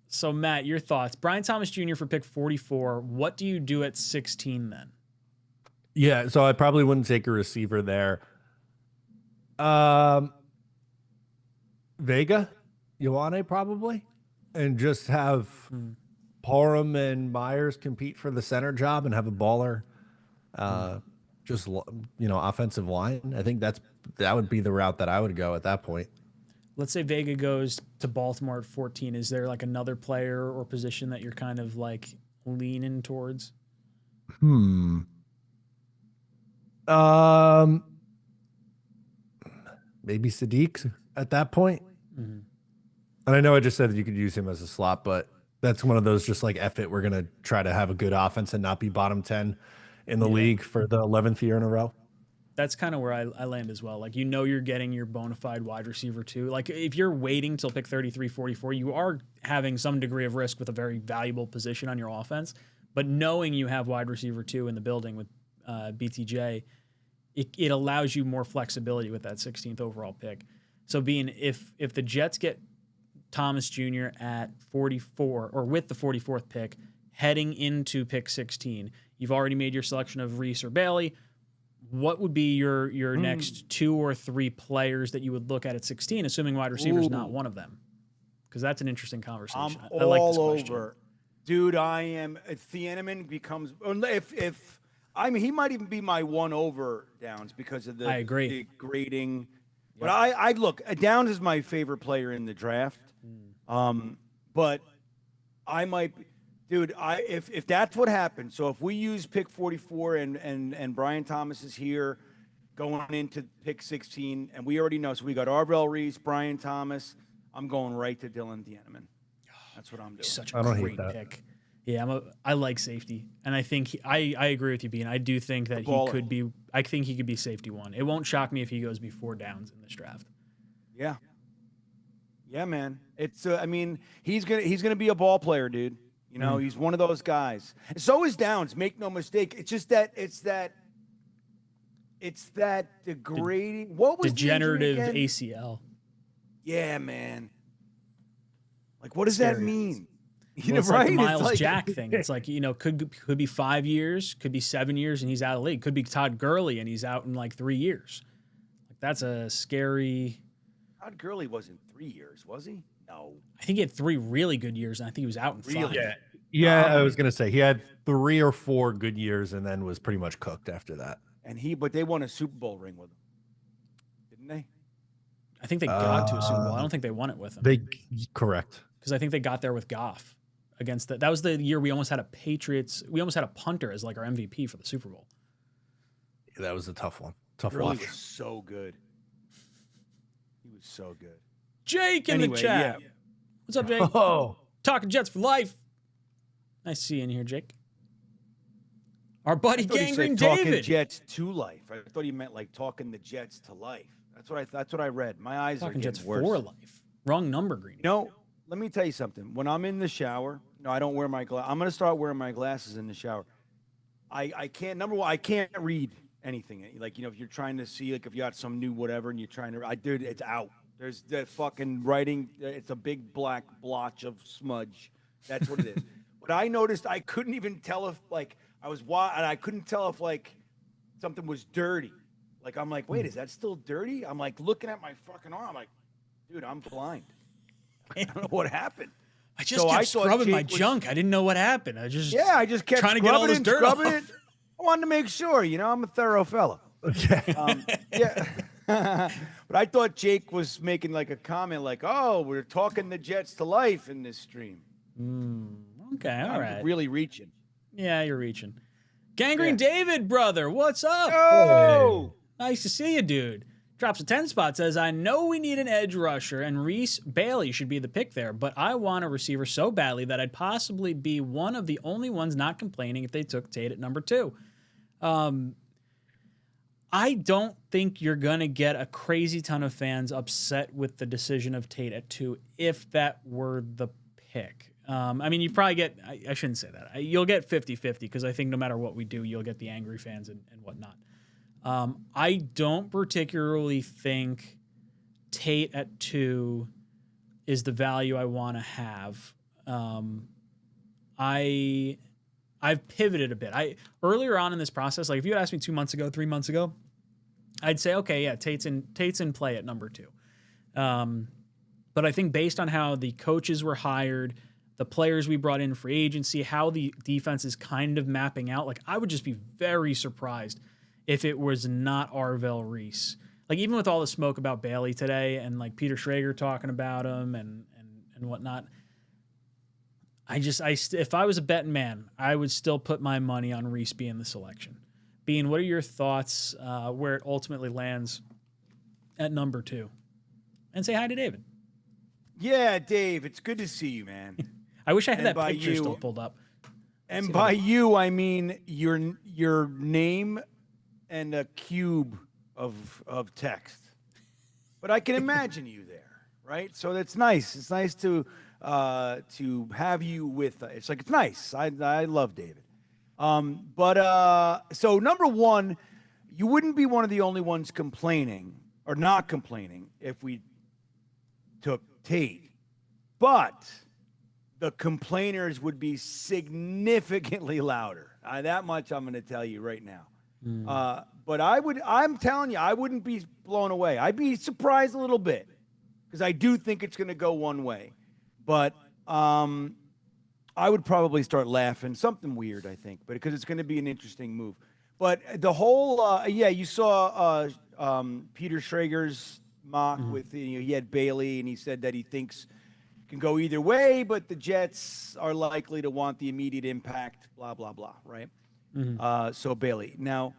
So, Matt, your thoughts. Brian Thomas Jr. for pick 44. What do you do at 16 then? Yeah, so I probably wouldn't take a receiver there. Vega, Ioane probably, and just have Parham and Myers compete for the center job and have a baller, offensive line. I think that would be the route that I would go at that point. Let's say Vega goes to Baltimore at 14. Is there like another player or position that you're kind of like leaning towards? Maybe Sadiq at that point. And I know I just said that you could use him as a slot, but that's one of those just like, F it, we're going to try to have a good offense and not be bottom 10 in the league for the 11th year in a row. That's kind of where I land as well. Like, you're getting your bona fide wide receiver too. Like, if you're waiting till pick 33, 44, you are having some degree of risk with a very valuable position on your offense. But knowing you have wide receiver 2 in the building with BTJ, it allows you more flexibility with that 16th overall pick. So, being if the Jets get Thomas Jr. at 44 or with the 44th pick heading into pick 16, you've already made your selection of Reese or Bailey. What would be your next 2 or 3 players that you would look at 16, assuming wide receiver is not one of them? Because that's an interesting conversation. I'm I like this all question. over. Dude, I am. If 𝐒𝐮𝐬𝐜𝐫𝐢𝐻𝐻 becomes, he might even be my 1 over Downs because of the, I agree. the grading. Yep. But I look, Downs is my favorite player in the draft. But I might, dude, if that's what happens, so if we use pick 44 and Brian Thomas is here going into pick 16, and we already know, so we got Arvell Reese, Brian Thomas, I'm going right to Dylan 𝐒𝐮𝐬𝐜𝐫𝐢𝐻𝐻. That's what I'm doing. Such a great pick. Yeah, I like safety, and I think I agree with you, Bean. I do think that he could be. I think he could be safety 1. It won't shock me if he goes before Downs in this draft. Yeah. Yeah, man. It's. I mean, he's gonna be a ball player, dude. You know, he's one of those guys. And so is Downs. Make no mistake. It's just that. It's that degrading. What was degenerative the ACL? Yeah, man. Like, what does that mean? Well, it's like the Miles Jack thing. It's like, could be 5 years, could be 7 years, and he's out of the league. Could be Todd Gurley, and he's out in like 3 years. Like, that's a scary. Todd Gurley wasn't 3 years, was he? No. I think he had 3 really good years, and I think he was out in 5. Yeah, I was gonna say he had 3 or 4 good years, and then was pretty much cooked after that. But they won a Super Bowl ring with him, didn't they? I think they got to a Super Bowl. I don't think they won it with him. Correct. Because I think they got there with Goff against that. That was the year we almost had we almost had a punter as like our MVP for the Super Bowl. Yeah, that was a tough one. Tough Gurley watch. was so good. He was so good. Jake in the chat. Yeah. What's up, Jake? Oh, Talking Jets for life. Nice to see you in here, Jake. Our buddy Gangrene Talking David. Jets to life. I thought he meant like talking the Jets to life. That's what I read. My eyes Talking are Jets getting worse. for life. Wrong number, Green. Let me tell you something. When I'm in the shower, I don't wear my glasses. I'm going to start wearing my glasses in the shower. I can't, number one, I can't read anything. Like, if you're trying to see, like, if you got some new whatever and you're trying to, dude, it's out. There's the fucking writing. It's a big black blotch of smudge. That's what it is. But I noticed I couldn't even tell if, like, I couldn't tell if, like, something was dirty. Like, I'm like, wait, is that still dirty? I'm like looking at my fucking arm. I'm like, dude, I'm blind. I don't know what happened. I just kept scrubbing my junk. I didn't know what happened. I just kept trying to get all this dirt off. I wanted to make sure, I'm a thorough fella. Yeah. But I thought Jake was making like a comment like, oh, we're talking the Jets to life in this stream. Okay, all right. Really reaching. Yeah, you're reaching. Gangrene David, brother, what's up? Oh, Nice to see you, dude. Drops a 10 spot, says, I know we need an edge rusher, and Reese Bailey should be the pick there, but I want a receiver so badly that I'd possibly be one of the only ones not complaining if they took Tate at number 2. I don't think you're going to get a crazy ton of fans upset with the decision of Tate at 2 if that were the pick. I mean, you probably get, I shouldn't say that. You'll get 50-50 because I think no matter what we do, you'll get the angry fans and whatnot. I don't particularly think Tate at 2 is the value I want to have. I've pivoted a bit. Earlier on in this process, like if you had asked me 2 months ago, 3 months ago, I'd say, okay, yeah, Tate's in play at number 2. But I think based on how the coaches were hired, the players we brought in free agency, how the defense is kind of mapping out, like I would just be very surprised if it was not Arvell Reese. Like even with all the smoke about Bailey today and like Peter Shreger talking about him and whatnot, if I was a betting man, I would still put my money on Reese being the selection. Bean, what are your thoughts where it ultimately lands at number 2? And say hi to David. yeah, Dave, it's good to see you, man. I wish I had And that by picture you- still pulled up. And by you, I mean your name and a cube of text. But I can imagine you there, right? So that's nice. It's nice to have you with. It's like it's nice. I love David. So number 1, you wouldn't be one of the only ones complaining or not complaining if we took Tate, but the complainers would be significantly louder. That much I'm going to tell you right now. But I'm telling you, I wouldn't be blown away. I'd be surprised a little bit because I do think it's going to go one way. But I would probably start laughing. Something weird, I think, but because it's going to be an interesting move. But the whole, you saw Peter Schrager's mock with, he had Bailey, and he said that he thinks it can go either way, but the Jets are likely to want the immediate impact, blah, blah, blah, right? So Bailey. Now,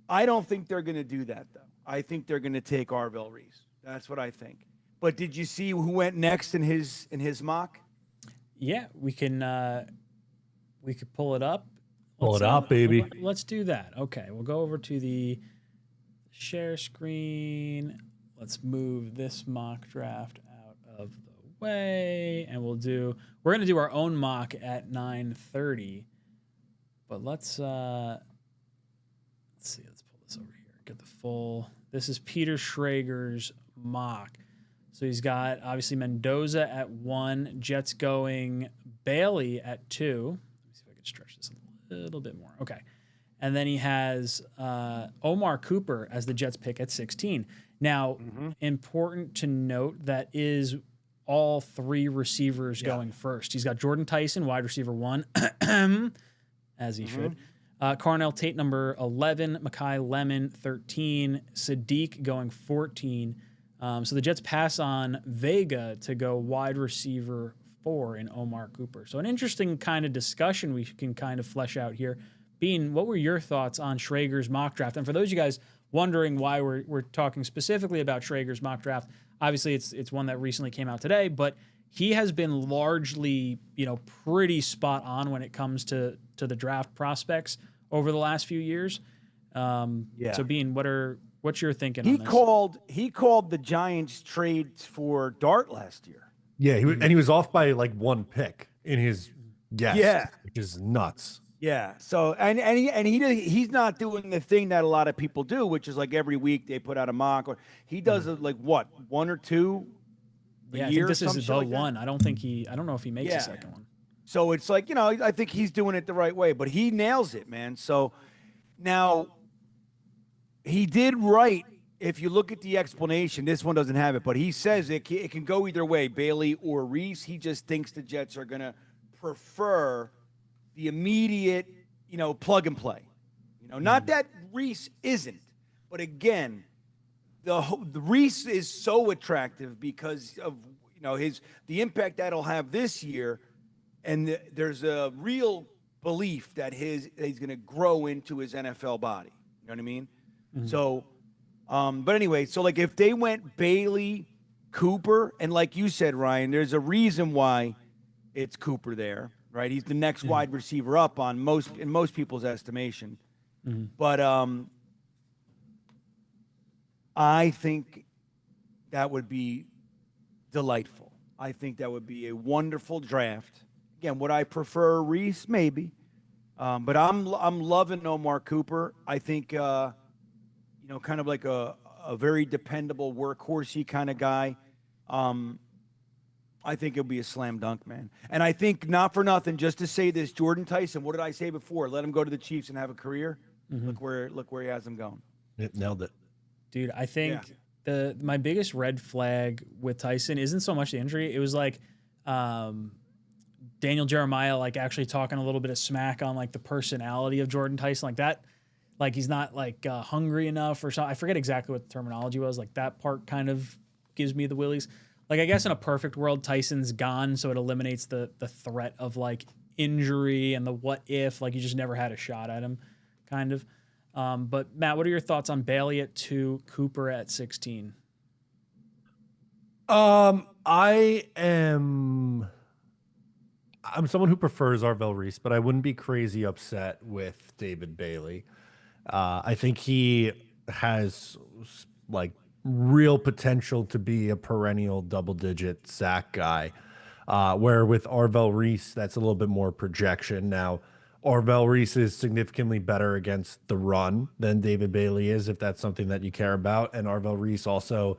I don't think they're going to do that, though. I think they're going to take Arvell Reese. That's what I think. But did you see who went next in his mock? Yeah, we could pull it up. Pull it up, baby. Let's do that. Okay, we'll go over to the share screen. Let's move this mock draft out of the way, and we're going to do our own mock at 9:30. But let's see. Let's pull this over here. Get the full. This is Peter Schrager's mock. So he's got obviously Mendoza at 1, Jets going Bailey at 2. Let me see if I can stretch this a little bit more. Okay. And then he has Omar Cooper as the Jets pick at 16. Now, important to note that is all 3 receivers going first. He's got Jordan Tyson, wide receiver 1, as he should. Carnell Tate, number 11, Mekhi Lemon, 13, Sadiq going 14. So the Jets pass on Vega to go wide receiver 4 in Omar Cooper. So an interesting kind of discussion we can kind of flesh out here. Bean, what were your thoughts on Schrager's mock draft? And for those of you guys wondering why we're talking specifically about Schrager's mock draft, obviously it's one that recently came out today, but he has been largely, pretty spot on when it comes to the draft prospects over the last few years. So Bean, what's your thinking on this? He called the Giants trades for Dart last year. Yeah, he was off by like 1 pick in his guess. Yeah. Which is nuts. Yeah. So he's not doing the thing that a lot of people do, which is like every week they put out a mock. Or he does it like what, 1 or 2 a year? I think this is the like one. I don't know if he makes the second one. So it's like, I think he's doing it the right way, but he nails it, man. So now he did right. If you look at the explanation, this one doesn't have it, but he says it can go either way, Bailey or Reese. He just thinks the Jets are going to prefer the immediate, plug and play. Not that Reese isn't, but again, the Reese is so attractive because of the impact that'll have this year, and there's a real belief that he's going to grow into his NFL body. You know what I mean? So, but anyway, so like if they went Bailey, Cooper, and like you said, Ryan, there's a reason why it's Cooper there, right? He's the next wide receiver up in most people's estimation. But I think that would be delightful. I think that would be a wonderful draft. Again, would I prefer Reese? Maybe. But I'm loving Omar Cooper. I think kind of like a very dependable workhorse-y kind of guy. I think it'll be a slam dunk, man. And I think, not for nothing, just to say this, Jordan Tyson, what did I say before? Let him go to the Chiefs and have a career. Look where he has him going. It nailed it. Dude, I think my biggest red flag with Tyson isn't so much the injury. It was like Daniel Jeremiah like actually talking a little bit of smack on like the personality of Jordan Tyson, like that. Like he's not like hungry enough or something. I forget exactly what the terminology was. Like that part kind of gives me the willies. Like I guess in a perfect world, Tyson's gone, so it eliminates the threat of like injury and the what if. Like you just never had a shot at him, kind of. But Matt, what are your thoughts on Bailey at 2, Cooper at 16? I'm someone who prefers Arvell Reese, but I wouldn't be crazy upset with David Bailey. I think he has like real potential to be a perennial double-digit sack guy, where with Arvell Reese, that's a little bit more projection. Now, Arvell Reese is significantly better against the run than David Bailey is, if that's something that you care about. And Arvell Reese also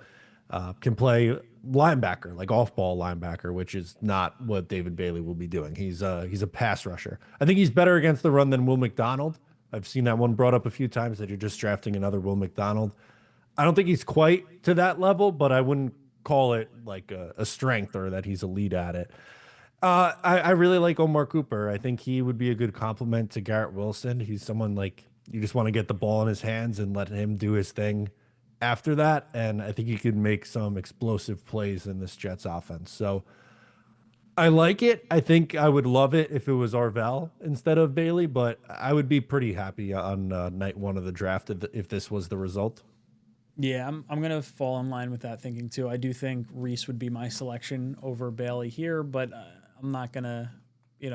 can play linebacker, like off-ball linebacker, which is not what David Bailey will be doing. He's a pass rusher. I think he's better against the run than Will McDonald. I've seen that one brought up a few times, that you're just drafting another Will McDonald. I don't think he's quite to that level, but I wouldn't call it like a strength or that he's elite at it. I really like Omar Cooper. I think he would be a good complement to Garrett Wilson. He's someone like you just want to get the ball in his hands and let him do his thing after that. And I think he could make some explosive plays in this Jets offense. So I like it. I think I would love it if it was Arvell instead of Bailey, but I would be pretty happy on night 1 of the draft if this was the result. Yeah, I'm going to fall in line with that thinking too. I do think Reese would be my selection over Bailey here, but I'm not going to,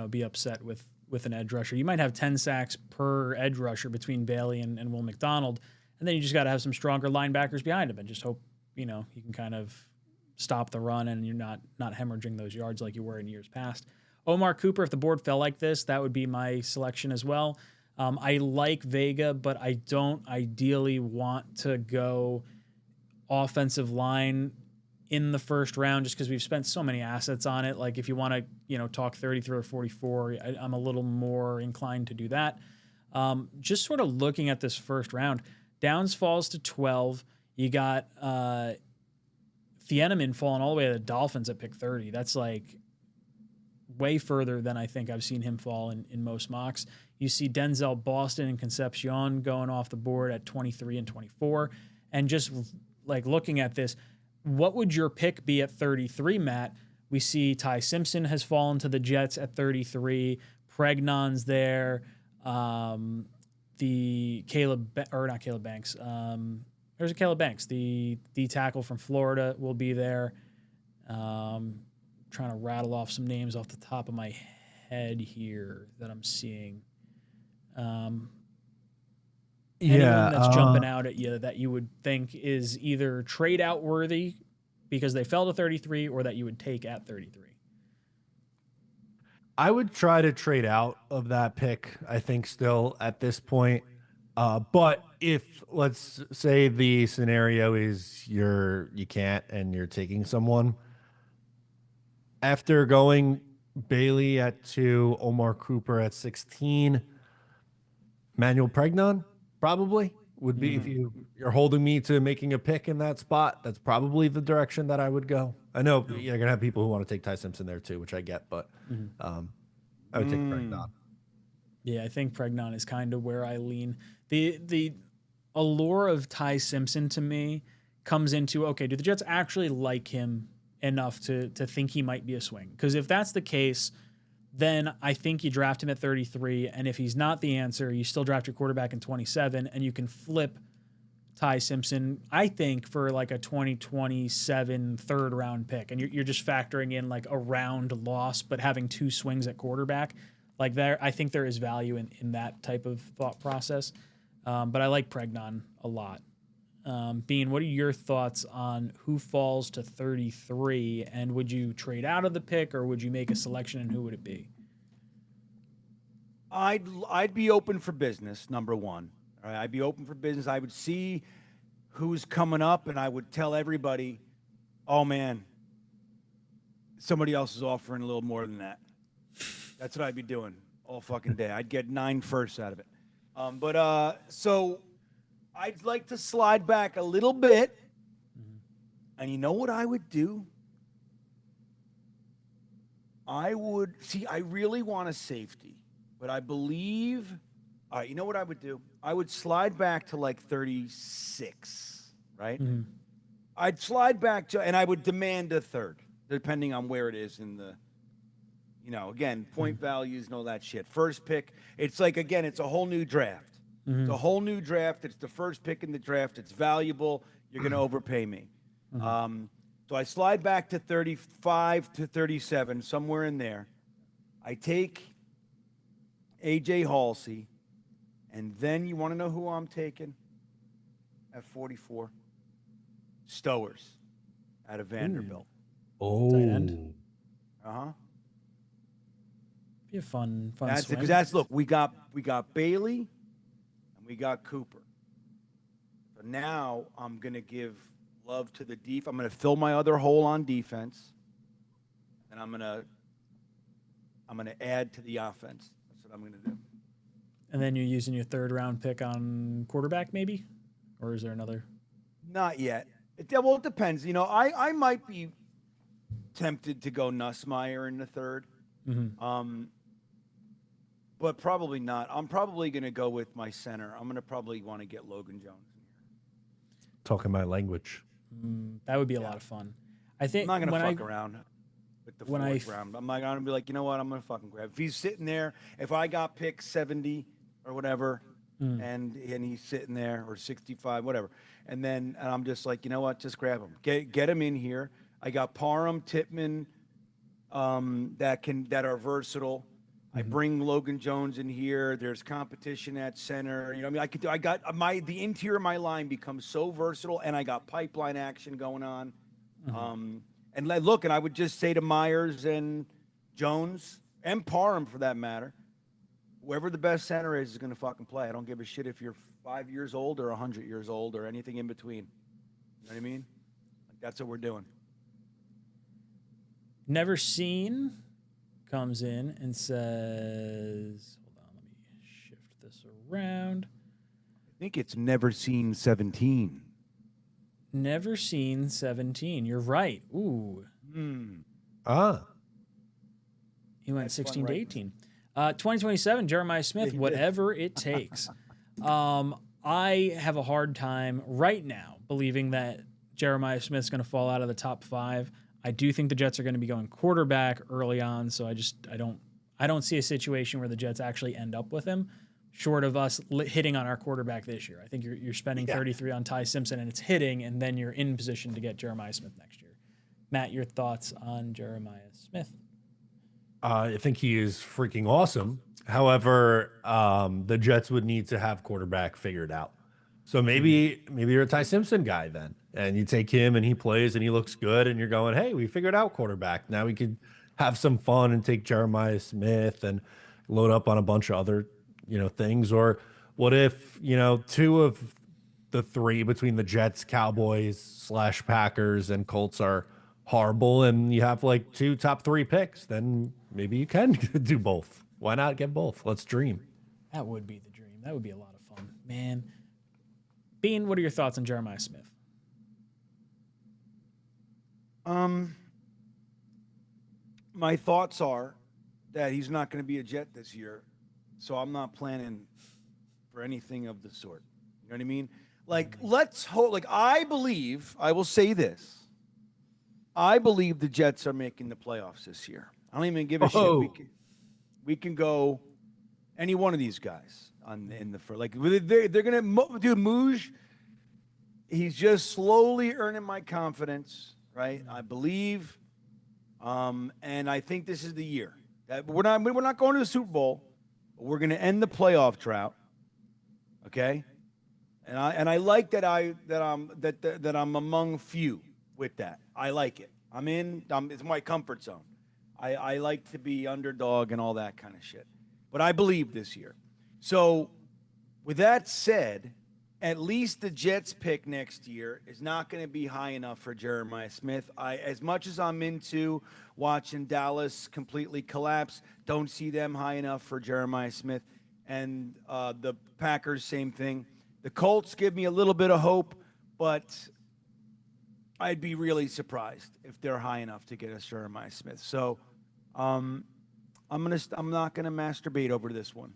be upset with an edge rusher. You might have 10 sacks per edge rusher between Bailey and Will McDonald, and then you just got to have some stronger linebackers behind him and just hope, you can kind of stop the run and you're not hemorrhaging those yards like you were in years past. Omar Cooper, if the board fell like this, that would be my selection as well. I like Vega, but I don't ideally want to go offensive line in the first round just because we've spent so many assets on it. Like if you want to, talk 33 or 44, I'm a little more inclined to do that. Just sort of looking at this first round, Downs falls to 12. You got Thieneman falling all the way to the Dolphins at pick 30. That's like way further than I think I've seen him fall in most mocks. You see Denzel Boston and Concepcion going off the board at 23 and 24. And just like looking at this, what would your pick be at 33, Matt? We see Ty Simpson has fallen to the Jets at 33. Pregnon's there. There's a Caleb Banks. The tackle from Florida will be there. Trying to rattle off some names off the top of my head here that I'm seeing. Anyone that's jumping out at you that you would think is either trade out worthy because they fell to 33 or that you would take at 33? I would try to trade out of that pick, I think, still at this point. But if, let's say the scenario is you can't and you're taking someone, after going Bailey at 2, Omar Cooper at 16, Manuel Pregnon probably would be, if you're holding me to making a pick in that spot, that's probably the direction that I would go. I know you're going to have people who want to take Ty Simpson there too, which I get, but I would take Pregnon. Yeah, I think Pregnon is kind of where I lean. The allure of Ty Simpson to me comes into, okay, do the Jets actually like him enough to think he might be a swing? Because if that's the case, then I think you draft him at 33. And if he's not the answer, you still draft your quarterback in 27, and you can flip Ty Simpson, I think, for like a 2027 third round pick. And you're just factoring in like a round loss, but having 2 swings at quarterback. Like I think there is value in that type of thought process. But I like Pregnon a lot. Bean, what are your thoughts on who falls to 33? And would you trade out of the pick, or would you make a selection, and who would it be? I'd be open for business, number one. All right, I'd be open for business. I would see who's coming up, and I would tell everybody, oh, man, somebody else is offering a little more than that. That's what I'd be doing all fucking day. I'd get 9 firsts out of it. So I'd like to slide back a little bit. And you know what I would do? I really want a safety, but I believe, all right, you know what I would do? I would slide back to like 36, right? Mm-hmm. I'd slide back to, and I would demand a third, depending on where it is in the, again, point values and all that shit. First pick, it's like, again, it's a whole new draft. Mm-hmm. It's a whole new draft. It's the first pick in the draft. It's valuable. You're going to overpay me. Mm-hmm. So I slide back to 35 to 37, somewhere in there. I take A.J. Halsey, and then you want to know who I'm taking at 44? Stowers out of Vanderbilt. Oh. Tight end. Uh-huh. Be a fun That's swing. because look, we got Bailey and we got Cooper. So now I'm gonna give love to the def. I'm gonna fill my other hole on defense, and I'm gonna add to the offense. That's what I'm gonna do. And then you're using your third round pick on quarterback, maybe? Or is there another? Not yet. It depends. I might be tempted to go Nussmeier in the third. Mm-hmm. But probably not. I'm probably going to go with my center. I'm going to probably want to get Logan Jones in here. Talking my language. That would be a lot of fun. I think I'm not going to fuck around with the when fourth round. I'm not going to be like, you know what? I'm going to fucking grab. If he's sitting there, if I got pick 70 or whatever, and he's sitting there, or 65, whatever, and I'm just like, you know what? Just grab him. Get him in here. I got Parham, Tippmann, that are versatile. I bring Logan Jones in here. There's competition at center. The interior of my line becomes so versatile, and I got pipeline action going on. And I would just say to Myers and Jones and Parham, for that matter, whoever the best center is going to fucking play. I don't give a shit if you're 5 years old or 100 years old or anything in between. You know what I mean? That's what we're doing. Never Seen comes in and says, hold on, let me shift this around. I think it's Never Seen 17. Never Seen 17. You're right. Ooh. He went 16 to 18. 2027, Jeremiah Smith, whatever it takes. I have a hard time right now believing that Jeremiah Smith's going to fall out of the top 5. I do think the Jets are going to be going quarterback early on, so I don't see a situation where the Jets actually end up with him, short of us hitting on our quarterback this year. I think you're spending 33 on Ty Simpson, and it's hitting, and then you're in position to get Jeremiah Smith next year. Matt, your thoughts on Jeremiah Smith? I think he is freaking awesome. However, the Jets would need to have quarterback figured out. So maybe you're a Ty Simpson guy then, and you take him and he plays and he looks good, and you're going, hey, we figured out quarterback. Now we could have some fun and take Jeremiah Smith and load up on a bunch of other, things. Or what if, 2 of the 3 between the Jets, Cowboys / Packers and Colts are horrible, and you have like 2 top 3 picks? Then maybe you can do both. Why not get both? Let's dream. That would be the dream. That would be a lot of fun, man. Bean, what are your thoughts on Jeremiah Smith? My thoughts are that he's not going to be a Jet this year, so I'm not planning for anything of the sort. You know what I mean? Like, let's hope. Like, I will say this. I believe the Jets are making the playoffs this year. I don't even give a shit. We can go any one of these guys in the first. Like they're gonna do Mooj. He's just slowly earning my confidence, right? I believe, and I think this is the year that we're not going to the Super Bowl. But we're going to end the playoff drought, okay? And I like that I'm among few with that. I like it. It's my comfort zone. I like to be underdog and all that kind of shit. But I believe this year. So, with that said, at least the Jets pick next year is not going to be high enough for Jeremiah Smith. As much as I'm into watching Dallas completely collapse, don't see them high enough for Jeremiah Smith. And the Packers, same thing. The Colts give me a little bit of hope, but I'd be really surprised if they're high enough to get us Jeremiah Smith. So I'm not gonna masturbate over this one.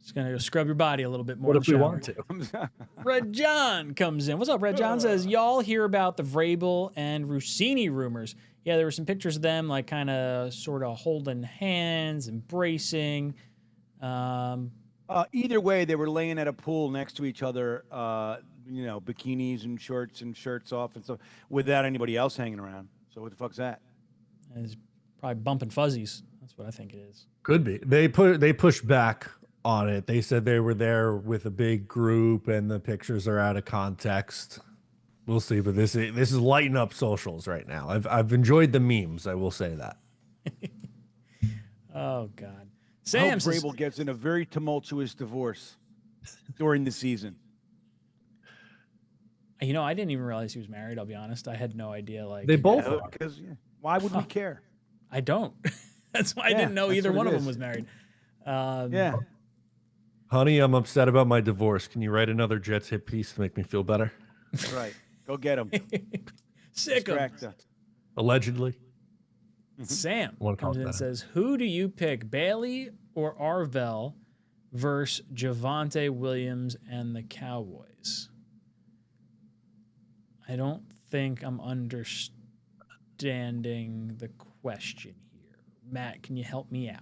Just gonna go scrub your body a little bit more. What if we want to? Red John comes in. What's up, Red John? Says, y'all hear about the Vrabel and Rossini rumors? Yeah, there were some pictures of them, like kind of sort of holding hands, embracing. Either way, they were laying at a pool next to each other, bikinis and shorts and shirts off and stuff, without anybody else hanging around. So what the fuck's that? It's probably bumping fuzzies. That's what I think it is. Could be. They pushed back on it. They said they were there with a big group and the pictures are out of context. We'll see, but this is lighting up socials right now. I've enjoyed the memes, I will say that. Oh God. I hope Vrabel gets in a very tumultuous divorce during the season. I didn't even realize he was married, I'll be honest. I had no idea. Like they both are. Because why would we care? I don't. That's why I didn't know either one of them was married. Yeah. Honey, I'm upset about my divorce. Can you write another Jets hit piece to make me feel better? Right. Go get him. Sick 'em. Allegedly. Sam comes in and says, who do you pick, Bailey or Arvell versus Javonte Williams and the Cowboys? I don't think I'm understanding the question here. Matt, can you help me out?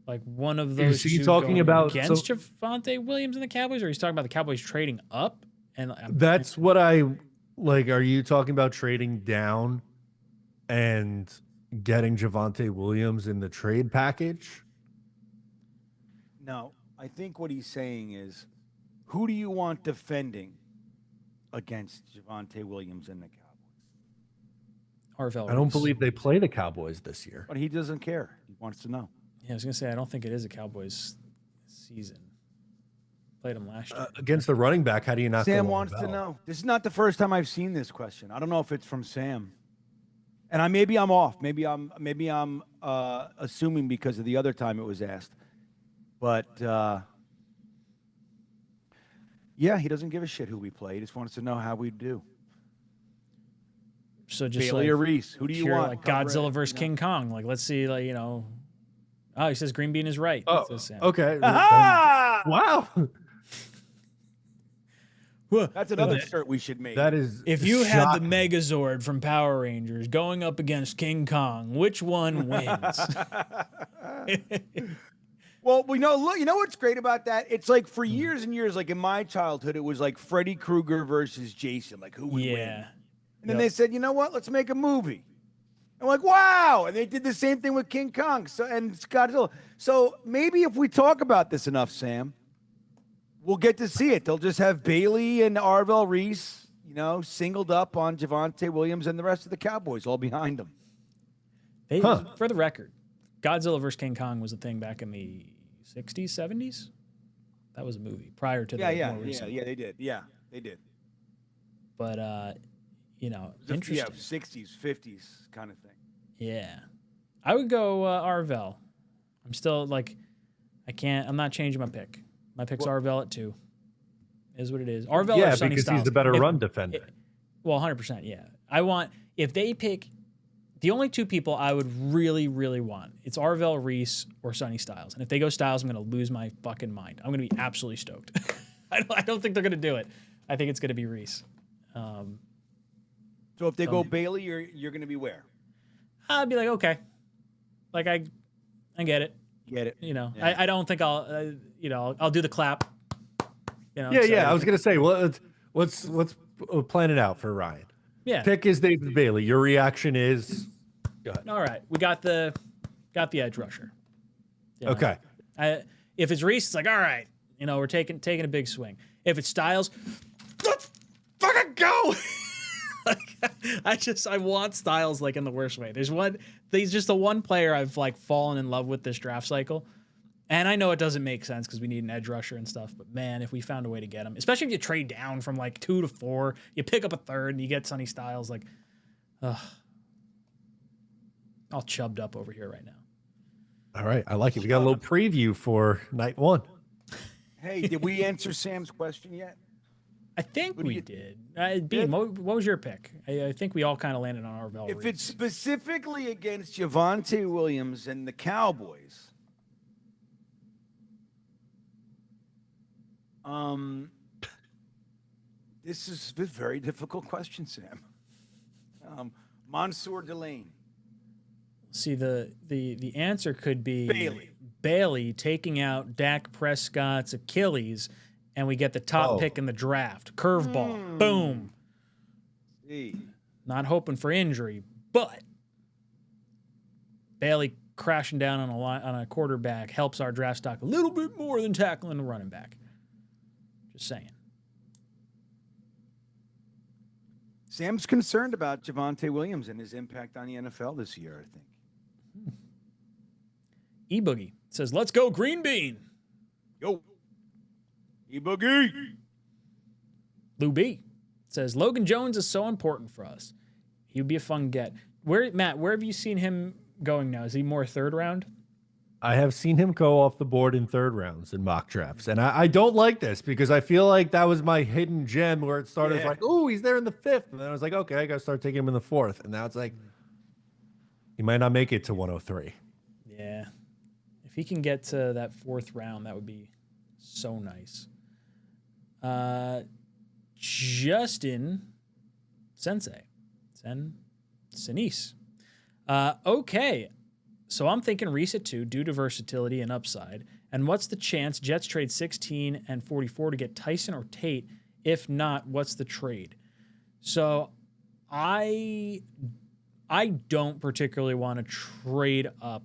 Like one of those Is he two talking going about against Javonte Williams and the Cowboys, or he's talking about the Cowboys trading up? And that's what I like. Are you talking about trading down and getting Javonte Williams in the trade package? No, I think what he's saying is, who do you want defending against Javonte Williams and the Cowboys? Arvell I don't Reese. believe they play the Cowboys this year. But he doesn't care. He wants to know. Yeah, I was gonna say I don't think it is a Cowboys season. Played them last year. Against the running back, how do you not? Sam go wants to Arvell? know. This is not the first time I've seen this question. I don't know if it's from Sam, and maybe I'm off. Maybe I'm assuming because of the other time it was asked. But yeah, he doesn't give a shit who we play. He just wants to know how we do. So just Bailey or Reese, who do you pure, want? like Godzilla versus King Kong. Like, let's see, like, Oh, he says Green Bean is right. Oh, Says Sam. okay. Ah! Wow. That's another shirt we should make. That is. If you had the shocking. Megazord from Power Rangers going up against King Kong, which one wins? Well, look, you know what's great about that? It's like for years and years, like in my childhood, it was like Freddy Krueger versus Jason, like who would win? And then they said, you know what? Let's make a movie. I'm like, wow. And they did the same thing with King Kong and Godzilla. So maybe if we talk about this enough, Sam, we'll get to see it. They'll just have Bailey and Arvell Reese, singled up on Javonte Williams and the rest of the Cowboys all behind them. For the record, Godzilla vs. King Kong was a thing back in the 60s, 70s. That was a movie prior to more recent. Yeah, they did. Yeah, they did. But, interesting. Yeah, 60s, 50s kind of thing. Yeah. I would go Arvell. I'm still I'm not changing my pick. My pick's Arvell at 2. Is what it is. Arvell or Sonny because Styles. he's the better run defender. Well, 100%, yeah. If they pick, the only two people I would really, really want, it's Arvell Reese or Sonny Styles. And if they go Styles, I'm going to lose my fucking mind. I'm going to be absolutely stoked. I don't think they're going to do it. I think it's going to be Reese. So if they go Bailey, you're going to be where? I'd be like, okay, like I get it. Get it? You know, Yeah. I don't think I'll do the clap. You know, Yeah. I was gonna say, well, let's plan it out for Ryan. Yeah. Pick is David Bailey. Your reaction is, go ahead. All right, we got the edge rusher. You know, Okay. If it's Reese, it's like, all right, you know, we're taking a big swing. If it's Styles, let's fucking go. I want Styles like in the worst way. He's just the one player I've like fallen in love with this draft cycle. And I know it doesn't make sense because we need an edge rusher and stuff, but man, if we found a way to get him, especially if you trade down from like 2 to 4, you pick up a third and you get Sonny Styles, like, all chubbed up over here right now. All right, I like it. We got a little preview for night 1. Hey, did we answer Sam's question yet? I think we did. Bean, what was your pick? I think we all kind of landed on our bell. If it's specifically against Javonte Williams and the Cowboys, this is a very difficult question, Sam. Mansour Delane. See, the answer could be Bailey taking out Dak Prescott's Achilles, and we get the top pick in the draft. Curveball. Boom. See. Not hoping for injury, but Bailey crashing down on a quarterback helps our draft stock a little bit more than tackling a running back. Just saying. Sam's concerned about Javonte Williams and his impact on the NFL this year, I think. E-Boogie says, let's go Green Bean. Yo. E-Boogie. Lou B says, Logan Jones is so important for us. He would be a fun get. Matt, where have you seen him going now? Is he more third round? I have seen him go off the board in third rounds in mock drafts. And I don't like this because I feel like that was my hidden gem where it started as like, oh, he's there in the 5th. And then I was like, okay, I got to start taking him in the 4th. And now it's like, he might not make it to 103. Yeah. If he can get to that 4th round, that would be so nice. Justin Sensei. Sinise. Okay. So I'm thinking Reese at 2 due to versatility and upside. And what's the chance Jets trade 16 and 44 to get Tyson or Tate? If not, what's the trade? So I don't particularly want to trade up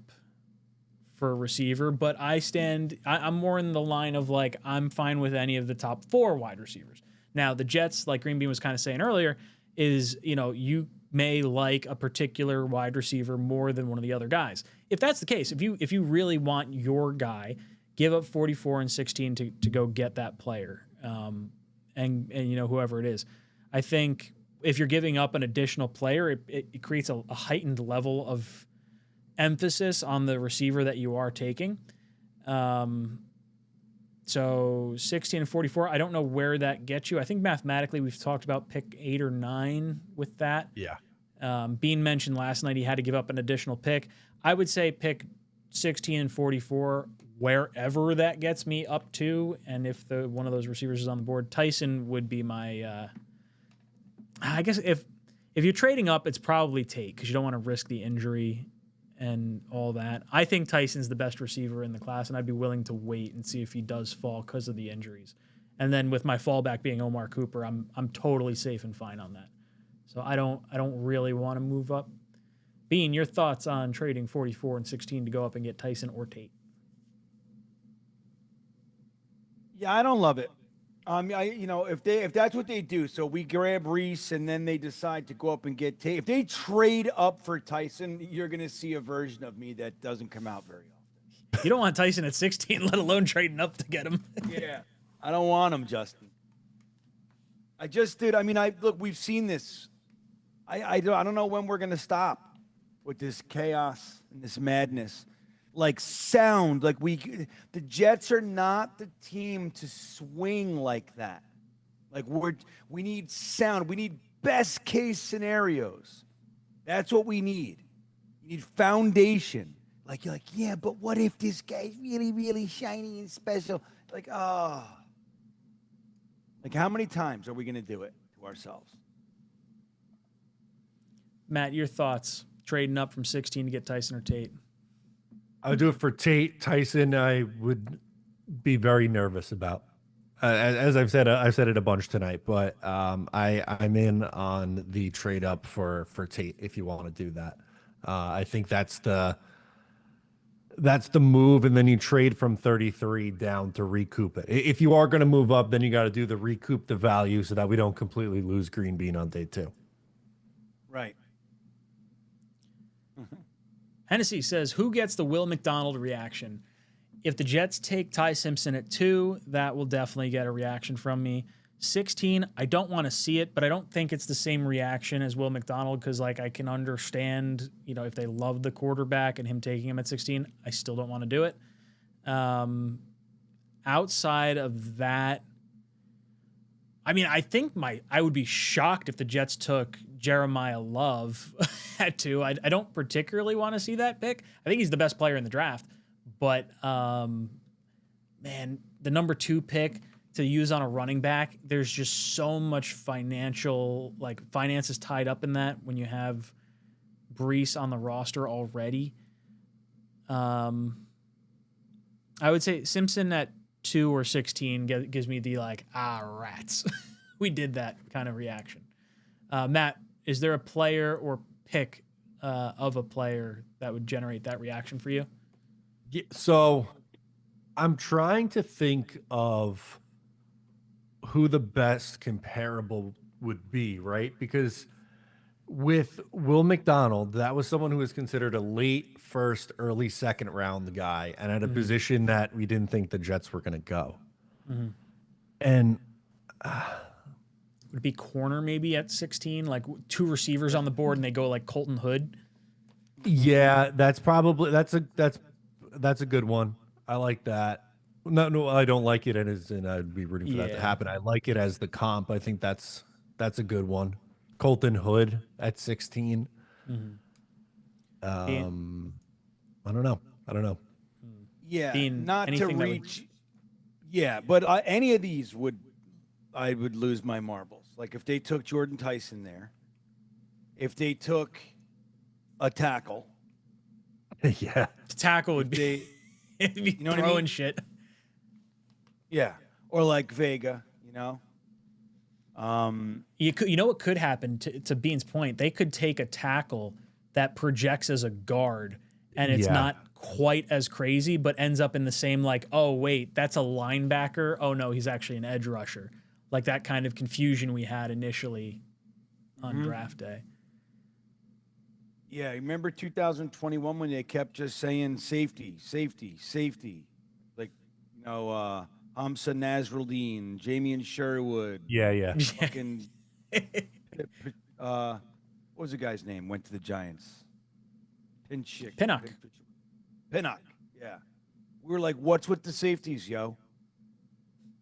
for a receiver, but I'm more in the line of like, I'm fine with any of the top 4 wide receivers. Now, the Jets, like Green Bean was kind of saying earlier, is, you know, you may like a particular wide receiver more than one of the other guys. If that's the case, if you really want your guy, give up 44 and 16 to go get that player, and you know, whoever it is. I think if you're giving up an additional player, it creates a heightened level of emphasis on the receiver that you are taking. So 16 and 44, I don't know where that gets you. I think mathematically we've talked about pick 8 or 9 with that. Yeah. Bean mentioned last night he had to give up an additional pick. I would say pick 16 and 44 wherever that gets me up to, and if one of those receivers is on the board, Tyson would be my. I guess if you're trading up, it's probably Tate because you don't want to risk the injury and all that. I think Tyson's the best receiver in the class, and I'd be willing to wait and see if he does fall because of the injuries. And then with my fallback being Omar Cooper, I'm totally safe and fine on that. So I don't really want to move up. Bean, your thoughts on trading 44 and 16 to go up and get Tyson or Tate? Yeah, I don't love it. If that's what they do, so we grab Reese and then they decide to go up and get Tate. If they trade up for Tyson, you're going to see a version of me that doesn't come out very often. You don't want Tyson at 16, let alone trading up to get him. Yeah, I don't want him, Justin. I just did. I mean, look, we've seen this. I don't know when we're going to stop with this chaos and this madness. Like the Jets are not the team to swing like that. Like we need sound. We need best case scenarios. That's what we need. You need foundation. Like you're like, yeah, but what if this guy's really, really shiny and special? Like, like how many times are we going to do it to ourselves? Matt, your thoughts trading up from 16 to get Tyson or Tate? I would do it for Tate. Tyson, I would be very nervous about. As I've said it a bunch tonight, but I'm in on the trade up for Tate if you want to do that. I think that's the move, and then you trade from 33 down to recoup it. If you are going to move up, then you got to do the recoup the value so that we don't completely lose Green Bean on day 2. Right. Hennessy says, who gets the Will McDonald reaction? If the Jets take Ty Simpson at 2, that will definitely get a reaction from me. 16, I don't want to see it, but I don't think it's the same reaction as Will McDonald because, like, I can understand, if they love the quarterback and him taking him at 16, I still don't want to do it. Outside of that, I mean, I think I would be shocked if the Jets took Jeremiah Love at 2. I don't particularly want to see that pick. I think he's the best player in the draft. But, man, the number 2 pick to use on a running back, there's just so much finances tied up in that when you have Brees on the roster already. I would say Simpson at 2 or 16 gives me the rats. We did that kind of reaction. Matt, is there a player or pick of a player that would generate that reaction for you? Yeah, so I'm trying to think of who the best comparable would be, right? Because with Will McDonald, that was someone who was considered a late first, early second round guy, and at a position that we didn't think the Jets were going to go. And would it be corner maybe at 16, like 2 receivers on the board, and they go like Colton Hood? Yeah, that's a good one. I like that. No, I don't like it and I'd be rooting for that to happen. I like it as the comp. I think that's a good one. Colton Hood at 16. I don't know. Yeah, Dean, not to reach. Yeah, but any of these I would lose my marbles. Like if they took Jordan Tyson there, if they took a tackle. Yeah, the tackle would be, it'd be throwing shit. Yeah, or like Vega, You know what could happen to Bean's point? They could take a tackle that projects as a guard, and it's not quite as crazy, but ends up in the same oh wait, that's a linebacker. Oh no, he's actually an edge rusher. Like that kind of confusion we had initially on draft day. Yeah, remember 2021 when they kept just saying safety, like Hamza Nasruddin, Jamian Sherwood. Yeah. Fucking, what was the guy's name? Went to the Giants. Pinnock. Pinnock. Yeah. We were like, what's with the safeties, yo?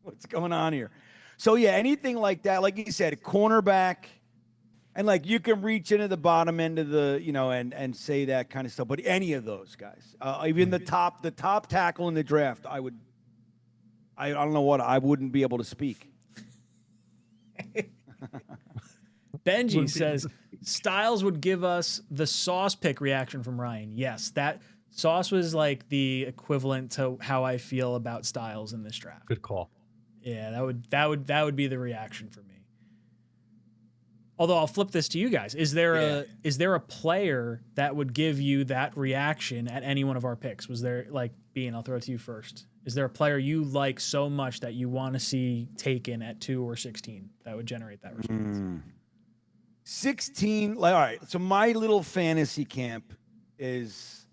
What's going on here? So yeah, anything like that, like you said, a cornerback, and you can reach into the bottom end of the, and say that kind of stuff. But any of those guys, even the top tackle in the draft, I don't know what, I wouldn't be able to speak. Benji says Styles would give us the Sauce pick reaction from Ryan. Yes, that Sauce was like the equivalent to how I feel about Styles in this draft. Good call. Yeah, that would be the reaction for me. Although I'll flip this to you guys. Is there a player that would give you that reaction at any one of our picks? Was there Bean, I'll throw it to you first. Is there a player you like so much that you want to see taken at 2 or 16 that would generate that response? 16, all right. So my little fantasy camp is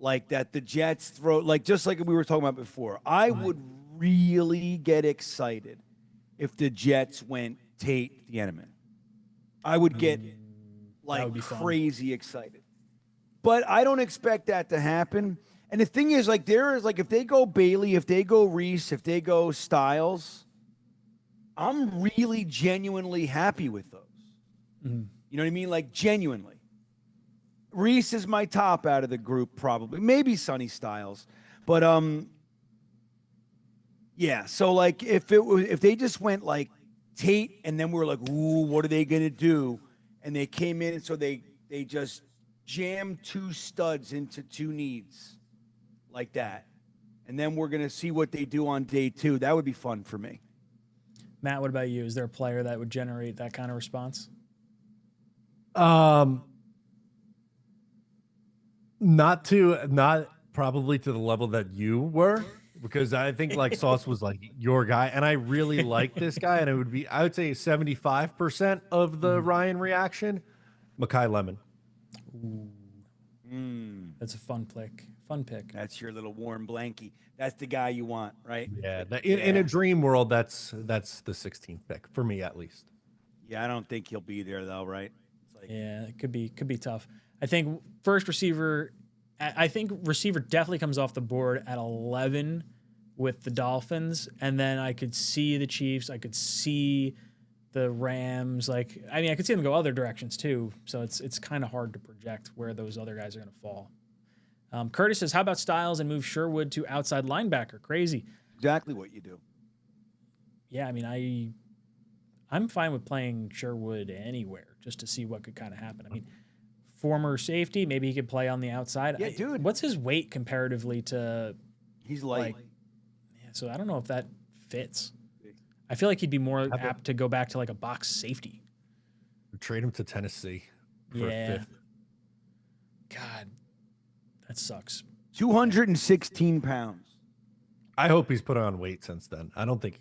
that the Jets throw, just like we were talking about before. I would really get excited if the Jets went Tate Thieneman. I would get crazy excited. But I don't expect that to happen. And the thing is, if they go Bailey, if they go Reese, if they go Styles, I'm really genuinely happy with those. You know what I mean? Genuinely. Reese is my top out of the group, probably. Maybe Sonny Styles. But yeah. So if they just went Tate, and then we were like, ooh, what are they gonna do? And they came in, and so they just jam 2 studs into 2 needs like that. And then we're going to see what they do on day 2. That would be fun for me. Matt, what about you? Is there a player that would generate that kind of response? Not probably to the level that you were, because I think like Sauce was like your guy, and I really like this guy, and it would be, I would say 75% of the Ryan reaction, Mekhi Lemon. That's a fun pick. Fun pick. That's your little warm blankie. That's the guy you want, right? Yeah, in a dream world, that's the 16th pick for me at least. Yeah, I don't think he'll be there though, right? It's like, Yeah, it could be tough. I think first receiver. I think receiver definitely comes off the board at 11 with the Dolphins, and then I could see the Chiefs. I could see the Rams. I could see them go other directions too. So it's kind of hard to project where those other guys are going to fall. Curtis says, "How about Styles and move Sherwood to outside linebacker?" Crazy. exactly what you do. Yeah, I mean, I'm fine with playing Sherwood anywhere just to see what could kind of happen. I mean, former safety, maybe he could play on the outside. Yeah, dude. What's his weight comparatively to? He's light. Yeah, so I don't know if that fits. I feel like he'd be more apt to go back to like a box safety. Trade him to Tennessee for a 5th. God, that sucks. 216 pounds. I hope he's put on weight since then. I don't think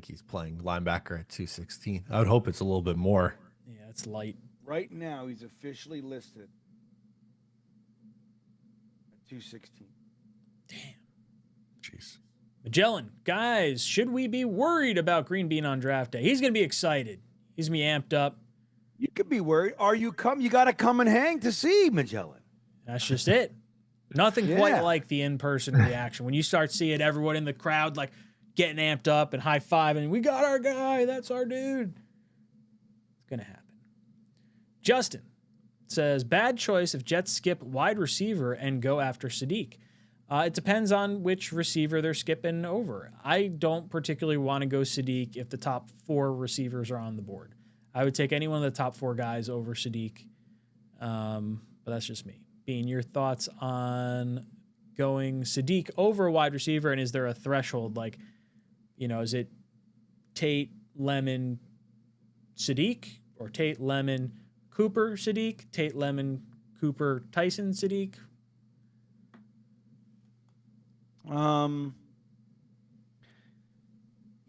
he's playing linebacker at 216. I would hope it's a little bit more. Yeah, it's light. Right now, he's officially listed at 216. Jeez. Magellan, guys, should we be worried about Green being on draft day? He's going to be excited. He's going to be amped up. You could be worried. You got to come and hang to see Magellan. That's just it. Nothing quite like the in-person reaction. When you start seeing everyone in the crowd like getting amped up and high-fiving, we got our guy, that's our dude. It's going to happen. Justin says, bad choice if Jets skip wide receiver and go after Sadiq. It depends on which receiver they're skipping over. I don't particularly want to go Sadiq if the top 4 receivers are on the board. I would take any one of the top 4 guys over Sadiq, but that's just me. Bean, your thoughts on going Sadiq over a wide receiver, and is there a threshold? Like, is it Tate, Lemon, Sadiq, or Tate, Lemon, Cooper, Sadiq, Tate, Lemon, Cooper, Tyson, Sadiq?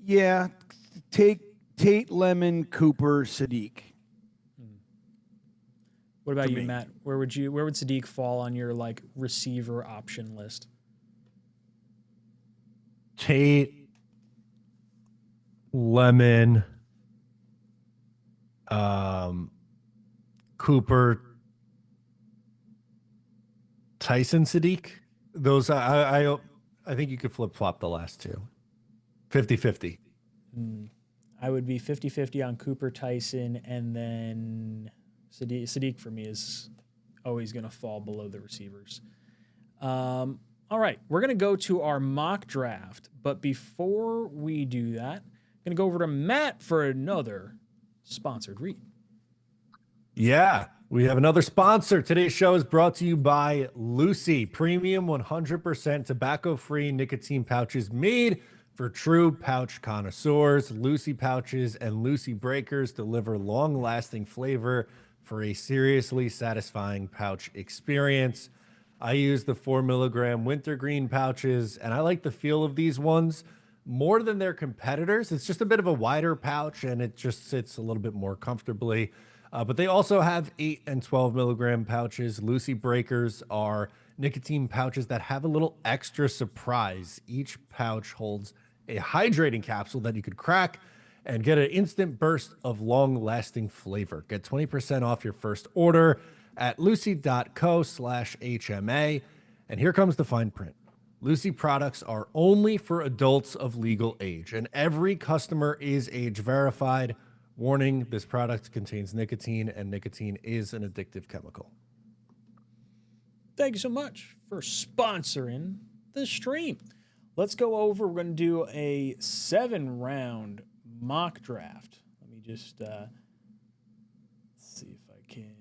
Yeah, Tate, Lemon, Cooper, Sadiq. What about you, Matt? Where would Sadiq fall on your like receiver option list? Tate, Lemon, Cooper, Tyson, Sadiq. Those I think you could flip-flop the last 2. 50-50. I would be 50-50 on Cooper, Tyson, and then Sadiq for me is always going to fall below the receivers. All right, we're going to go to our mock draft, but before we do that, I'm going to go over to Matt for another sponsored read. Yeah, we have another sponsor. Today's show is brought to you by Lucy, premium 100% tobacco-free nicotine pouches made for true pouch connoisseurs. Lucy pouches and Lucy breakers deliver long-lasting flavor for a seriously satisfying pouch experience. I use the 4 milligram wintergreen pouches, and I like the feel of these ones more than their competitors. It's just a bit of a wider pouch, and it just sits a little bit more comfortably. But they also have 8 and 12 milligram pouches. Lucy breakers are nicotine pouches that have a little extra surprise. Each pouch holds a hydrating capsule that you could crack and get an instant burst of long-lasting flavor. Get 20% off your first order at lucy.co/HMA. And here comes the fine print. Lucy products are only for adults of legal age, and every customer is age verified. Warning, this product contains nicotine, and nicotine is an addictive chemical. Thank you so much for sponsoring the stream. Let's go over. We're going to do a 7-round mock draft. Let me just see if I can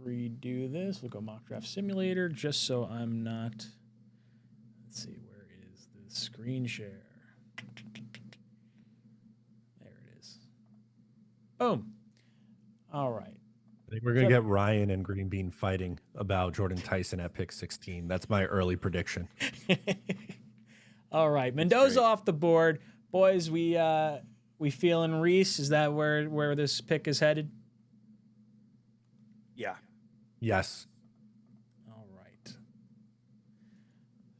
redo this. We'll go mock draft simulator just so I'm not. Let's see, where is the screen share? There it is. Boom. All right. I think we're going to get Ryan and Green Bean fighting about Jordan Tyson at pick 16. That's my early prediction. All right. Mendoza off the board. Boys, we feeling Reese? Is that where this pick is headed? Yeah. Yes. All right.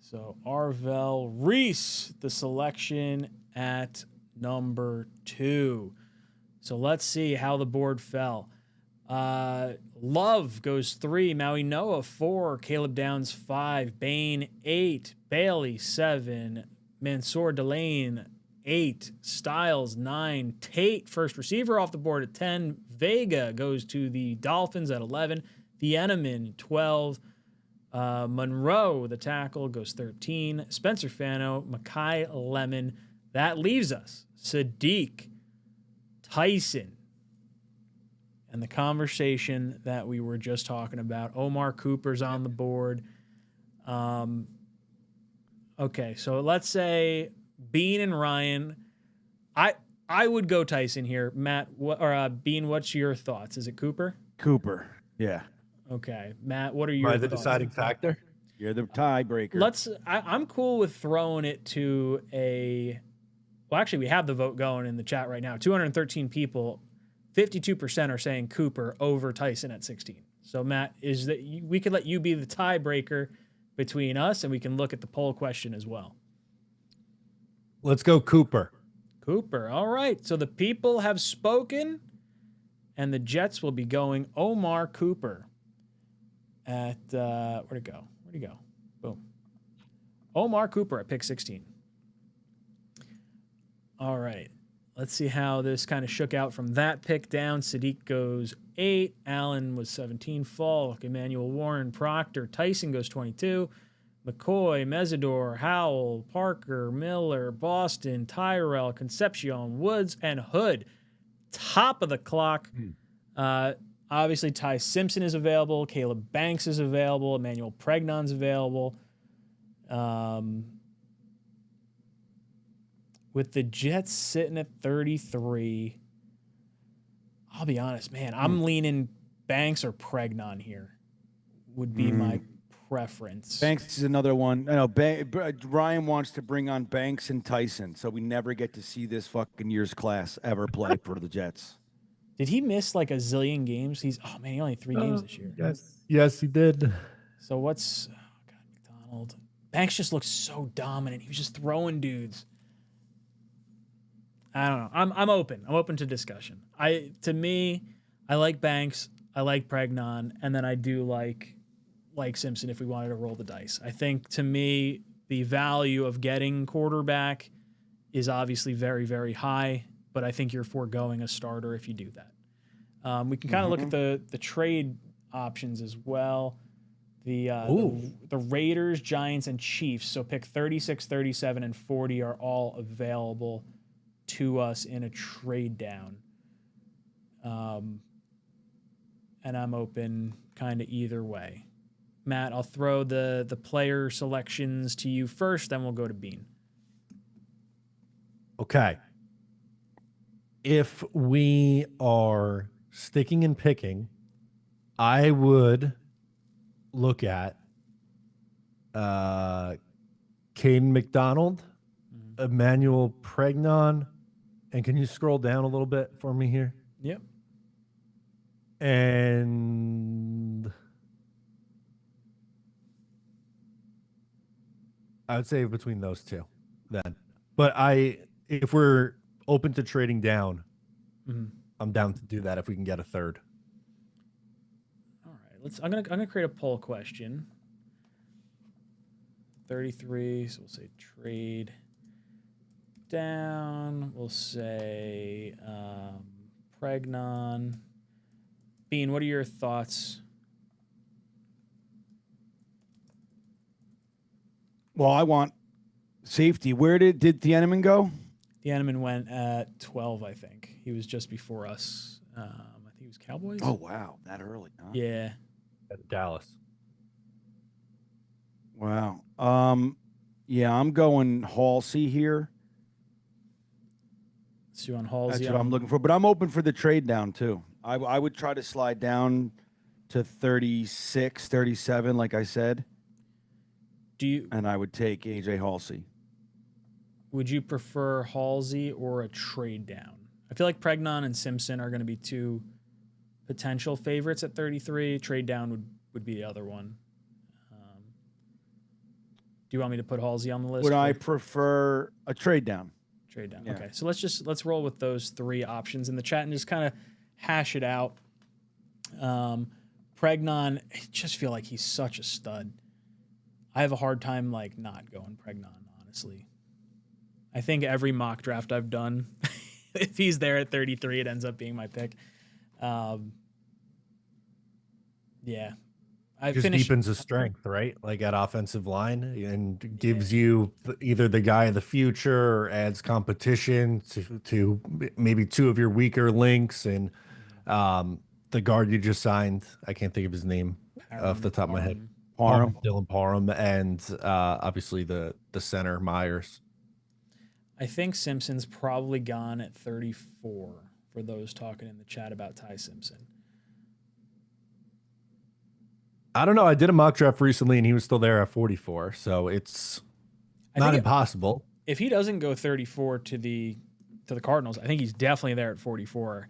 So Arvel Reese, the selection at number 2. So let's see how the board fell. Love goes 3, Maui Noah 4, Caleb Downs 5, Bain 8, Bailey 7, Mansour Delane 8, Styles 9, Tate first receiver off the board at 10, Vega goes to the Dolphins at 11, Thieneman 12, Monroe the tackle goes 13, Spencer Fano, Makai Lemon. That leaves us Sadiq, Tyson, and the conversation that we were just talking about. Omar Cooper's on the board. Okay, so let's say Bean and Ryan. I would go Tyson here. Matt, Bean, what's your thoughts? Is it Cooper? Cooper. Yeah. Okay, Matt, what are your thoughts? The deciding factor? You're the tiebreaker. I'm cool with throwing it to a. Well, actually, we have the vote going in the chat right now. 213 people. 52% are saying Cooper over Tyson at 16. So, Matt, we could let you be the tiebreaker between us, and we can look at the poll question as well. Let's go Cooper. Cooper. All right. So the people have spoken, and the Jets will be going Omar Cooper at where'd it go? Where'd he go? Boom. Omar Cooper at pick 16. All right. Let's see how this kind of shook out from that pick down. Sadiq goes 8. Allen was 17. Falk, Emmanuel Warren, Proctor. Tyson goes 22. McCoy, Mesidor, Howell, Parker, Miller, Boston, Tyrell, Concepcion, Woods, and Hood. Top of the clock. Obviously, Ty Simpson is available. Caleb Banks is available. Emmanuel Pregnon's available. With the Jets sitting at 33, I'll be honest, man, I'm leaning Banks or Pregnon here would be my preference. Banks is another one. I know Ryan wants to bring on Banks and Tyson, so we never get to see this fucking year's class ever play for the Jets. Did he miss like a zillion games? He only had 3 games this year. Yes, he did. So McDonald. Banks just looks so dominant. He was just throwing dudes. I don't know. I'm open. I'm open to discussion. To me, I like Banks. I like Pregnon, and then I do like Simpson if we wanted to roll the dice. I think to me the value of getting quarterback is obviously very, very high, but I think you're foregoing a starter if you do that. We can kind of look at the trade options as well. The Raiders, Giants, and Chiefs. So pick 36, 37, and 40 are all available to us in a trade down. And I'm open kind of either way. Matt, I'll throw the player selections to you first, then we'll go to Bean. Okay. If we are sticking and picking, I would look at Caden McDonald, Emmanuel Pregnon, and can you scroll down a little bit for me here? Yep. And I would say between those two then. But if we're open to trading down, I'm down to do that if we can get a third. All right. I'm gonna create a poll question. 33, so we'll say trade down. We'll say Pregnon. Bean, what are your thoughts? Well, I want safety. Where did Thieneman go? Thieneman went at 12, I think. He was just before us. I think he was Cowboys. Oh, wow. That early, huh? Yeah. at Dallas. Wow. Yeah, I'm going Halsey here. So you on Halsey? That's what I'm looking for. But I'm open for the trade down too. I would try to slide down to 36, 37, like I said. And I would take AJ Halsey. Would you prefer Halsey or a trade down? I feel like Pregnon and Simpson are going to be two potential favorites at 33. Trade down would be the other one. Do you want me to put Halsey on the list? Would I prefer a trade down? Trade down. Yeah. Okay, so let's roll with those three options in the chat and just kind of hash it out. Pregnon, I just feel like he's such a stud. I have a hard time like not going Pregnon, honestly. I think every mock draft I've done, if he's there at 33, it ends up being my pick. Yeah. Just deepens his strength, right? Like at offensive line, and gives you either the guy of the future or adds competition to maybe two of your weaker links. And the guard you just signed, I can't think of his name off the top of my head. Dylan Parham, and obviously the center Myers. I think Simpson's probably gone at 34 for those talking in the chat about Ty Simpson. I don't know. I did a mock draft recently, and he was still there at 44, so it's not impossible. If he doesn't go 34 to the Cardinals, I think he's definitely there at 44.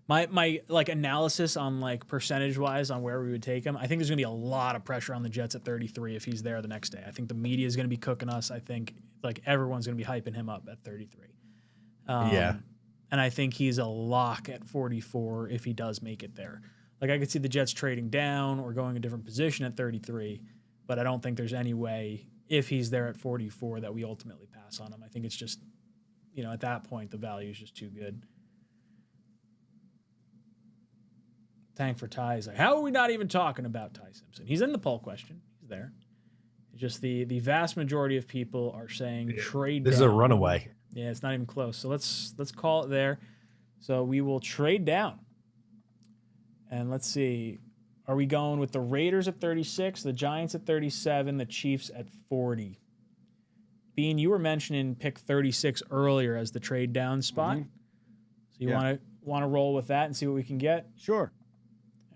My like analysis on like percentage wise on where we would take him, I think there's gonna be a lot of pressure on the Jets at 33 if he's there the next day. I think the media is gonna be cooking us. I think like everyone's gonna be hyping him up at 33. Yeah, and I think he's a lock at 44 if he does make it there. Like I could see the Jets trading down or going a different position at 33, but I don't think there's any way if he's there at 44 that we ultimately pass on him. I think it's just, at that point the value is just too good. Tank for Ty is like, how are we not even talking about Ty Simpson? He's in the poll question. He's there. It's just the vast majority of people are saying trade down. This is a runaway. Yeah, it's not even close. So let's call it there. So we will trade down. And let's see. Are we going with the Raiders at 36, the Giants at 37, the Chiefs at 40? Bean, you were mentioning pick 36 earlier as the trade down spot. Mm-hmm. So you want to roll with that and see what we can get? Sure.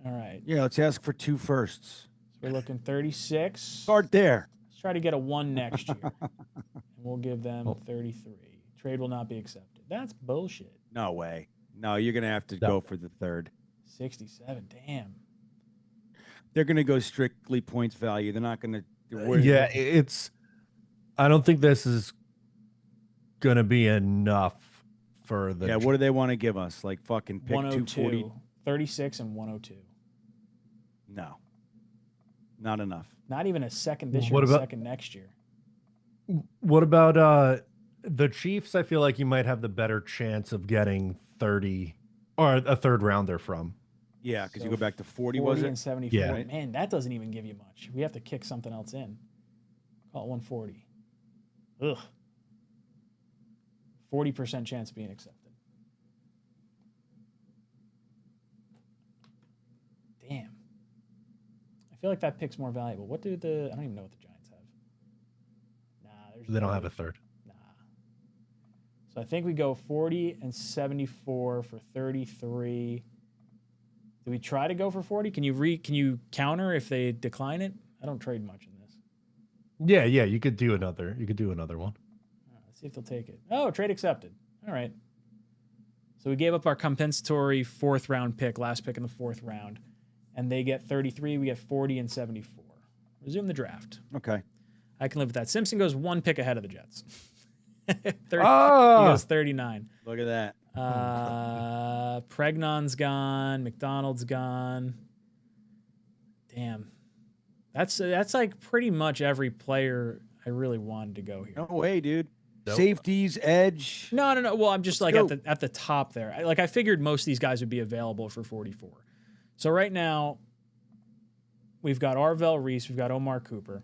All right. Yeah, let's ask for 2 firsts. So we're looking 36. Start there. Let's try to get a 1 next year. And we'll give them 33. Trade will not be accepted. That's bullshit. No way. No, you're going to have to go for the third. 67. Damn. They're going to go strictly points value. They're not going to. I don't think this is going to be enough for the. Yeah, what do they want to give us? Like fucking pick 240? 36 and 102. No. Not enough. Not even a second this year, a second next year. What about the Chiefs? I feel like you might have the better chance of getting 30 or a third rounder from. Yeah, because you go back to 40 was it? And 74. Yeah. Man, that doesn't even give you much. We have to kick something else in. Call it 140. Ugh. 40% chance of being accepted. Damn. I feel like that pick's more valuable. I don't even know what the Giants have. They don't have a third. Nah. So I think we go 40 and 74 for 33. Do we try to go for 40? Can you counter if they decline it? I don't trade much in this. Yeah, you could do another. You could do another one. Let's see if they'll take it. Oh, trade accepted. All right. So we gave up our compensatory 4th round pick, last pick in the 4th round, and they get 33. We get 40 and 74. Resume the draft. Okay. I can live with that. Simpson goes 1 pick ahead of the Jets. 30, He goes 39. Look at that. Pregnon's gone. McDonald's gone. Damn. That's like pretty much every player I really wanted to go here. No way, dude. Nope. Safeties, edge. No. Well, I'm just at the top there. I figured most of these guys would be available for 44. So right now, we've got Arvell Reese. We've got Omar Cooper.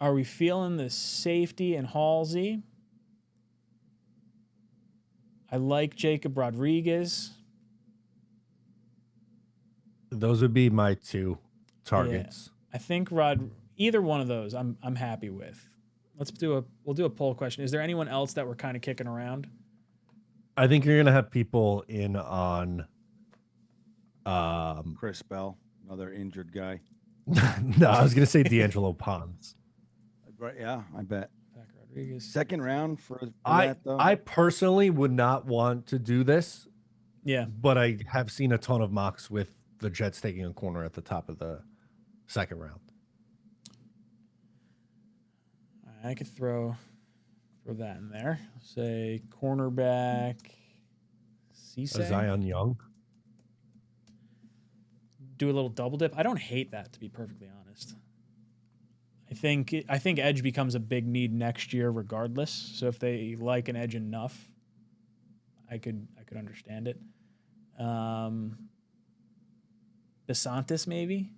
Are we feeling the safety and Halsey? I like Jacob Rodriguez. Those would be my two targets. Yeah. I think either one of those I'm happy with. We'll do a poll question. Is there anyone else that we're kind of kicking around? I think you're gonna have people in on Chris Bell, another injured guy. no, I was gonna say D'Angelo Pons. Right, yeah, I bet. Zach Rodriguez. Second round for I that, though. I personally would not want to do this, Yeah. but I have seen a ton of mocks with the Jets taking a corner at the top of the second round. I could throw that in there. Say cornerback Cisse. Zion Young. Do a little double dip. I don't hate that, to be perfectly honest. I think edge becomes a big need next year regardless. So if they like an edge enough, I could understand it. DeSantis maybe.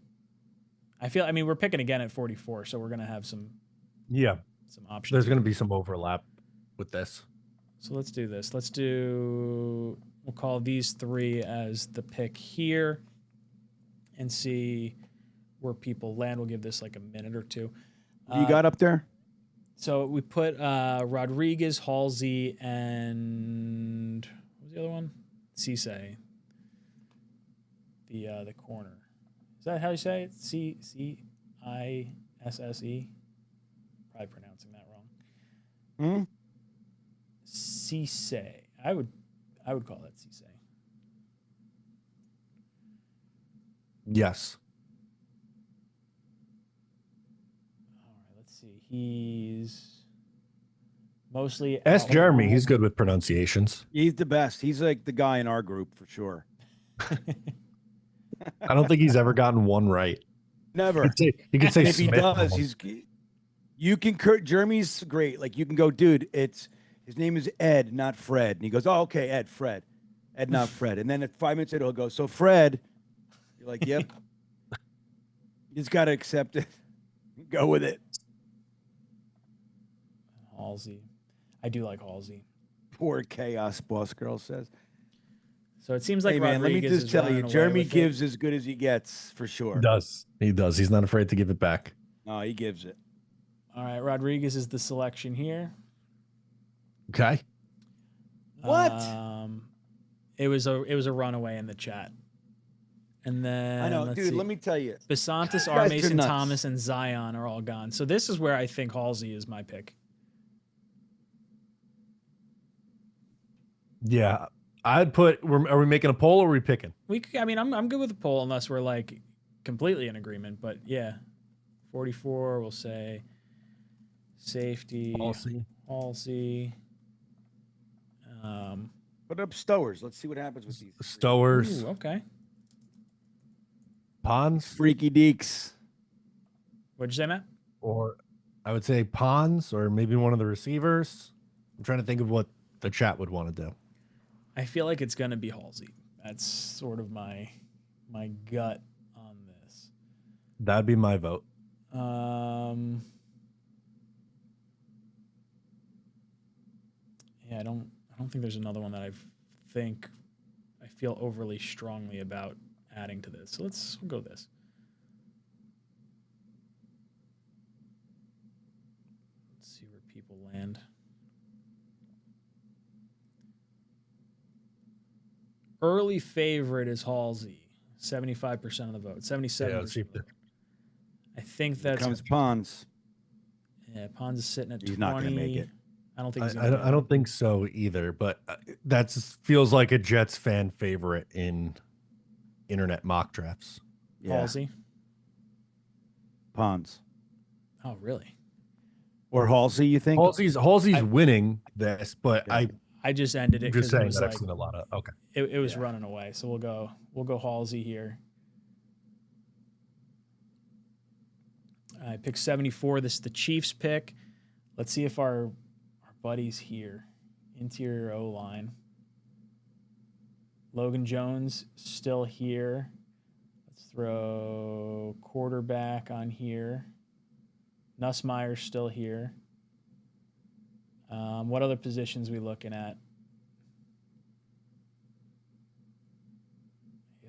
I mean we're picking again at 44, so we're gonna have some options. There's gonna be some overlap with this. So let's do this. We'll call these three as the pick here and see where people land. We'll give this like a minute or two. You got up there? So we put Rodriguez, Halsey, and what was the other one? Cisse. The corner. Is that how you say it? Cisse? Probably pronouncing that wrong. Cisse. I would call that Cisse. Yes. All right, let's see. He's mostly Ask Jeremy. He's good with pronunciations. He's the best. He's like the guy in our group for sure. I don't think he's ever gotten one right. Never. He could say if he Smith. does, you can Jeremy's great. Like you can go, dude, his name is Ed, not Fred. And he goes, oh, okay, Fred, not Fred. And then at 5 minutes later, he'll go, so Fred, you're like, yep. You just got to accept it. Go with it. Halsey. I do like Halsey. Poor chaos, boss girl says. So it seems like hey, man, Rodriguez let me just tell you, Jeremy gives as good as he gets, for sure. He does. He does. He's not afraid to give it back. No, he gives it. All right, Rodriguez is the selection here. Okay. What? It was a runaway in the chat. And then I know, dude, let me tell you. Besantis, You guys are Mason nuts. Thomas, and Zion are all gone. So this is where I think Halsey is my pick. Yeah. I'd put, are we making a poll or are we picking? I'm good with a poll unless we're like completely in agreement. But yeah, 44, we'll say safety. Halsey. Put up Stowers. Let's see what happens with these. Stowers. Ooh, okay. Pons. Freaky Deeks. What'd you say, Matt? Or I would say Pons or maybe one of the receivers. I'm trying to think of what the chat would want to do. I feel like it's going to be Halsey. That's sort of my gut on this. That'd be my vote. Yeah, I don't think there's another one that I feel overly strongly about adding to this. So we'll go this. Let's see where people land. Early favorite is Halsey, 75% of the vote, 77%. Yeah, let's see if I think that's comes Pons. Yeah, Pons is sitting at 20. He's not going to make it. I don't think he's going to. I don't think so either, but that feels like a Jets fan favorite in internet mock drafts. Yeah. Halsey. Pons. Oh, really? Or Halsey, you think? Halsey's winning this, but Yeah. I just ended it I'm because just it saying was that I've like seen a lot of. Okay. it was running away. So we'll go Halsey here. I picked 74. This is the Chiefs pick. Let's see if our buddies here. Interior O-line. Logan Jones still here. Let's throw quarterback on here. Nussmeier's still here. What other positions we looking at?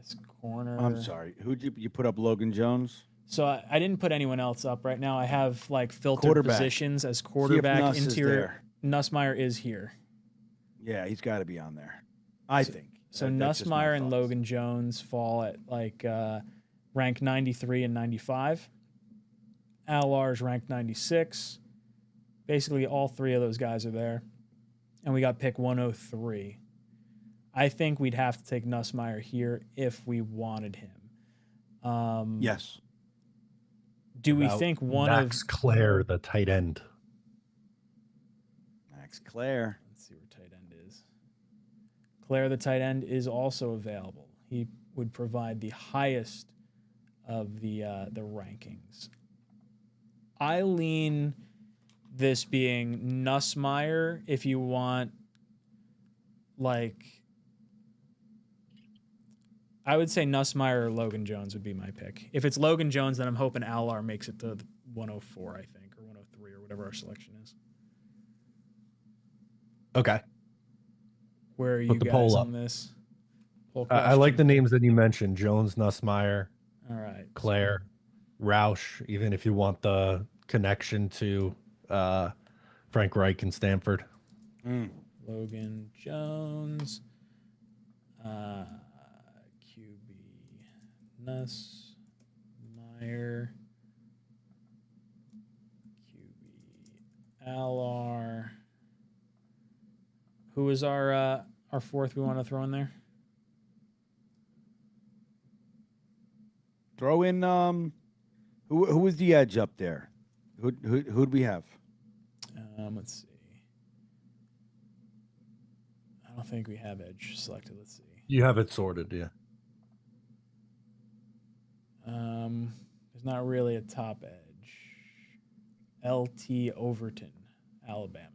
guess corner. I'm sorry. Who'd you put up? Logan Jones. So I didn't put anyone else up right now. I have like filtered Quarterback. positions as quarterback, Nuss is interior. there. Nussmeier is here. Yeah, he's got to be on there. I think. So That's just my Nussmeier and thoughts. Logan Jones fall at like rank 93 and 95. Alar's ranked 96. Basically, all three of those guys are there. And we got pick 103. I think we'd have to take Nussmeier here if we wanted him. Yes. Do we About think one Max of Clare, the tight end? Max Clare. Let's see where tight end is. Claire, the tight end, is also available. He would provide the highest of the rankings. I lean this being Nussmeier if you want, like, I would say Nussmeier or Logan Jones would be my pick. If it's Logan Jones, then I'm hoping Alar makes it to 104, I think, or 103, or whatever our selection is. Okay. Where are you Put the guys poll on up. this? Poll I like the question? names that you mentioned: Jones, Nussmeier, All right. Claire, Roush. Even if you want the connection to Frank Reich and Stanford. Logan Jones, QB Nussmeier, QB Alar. Who is our fourth we want to throw in there? Throw in who was the edge up there? Who'd we have? Let's see. I don't think we have edge selected. Let's see. You have it sorted, yeah. There's not really a top edge. LT Overton, Alabama.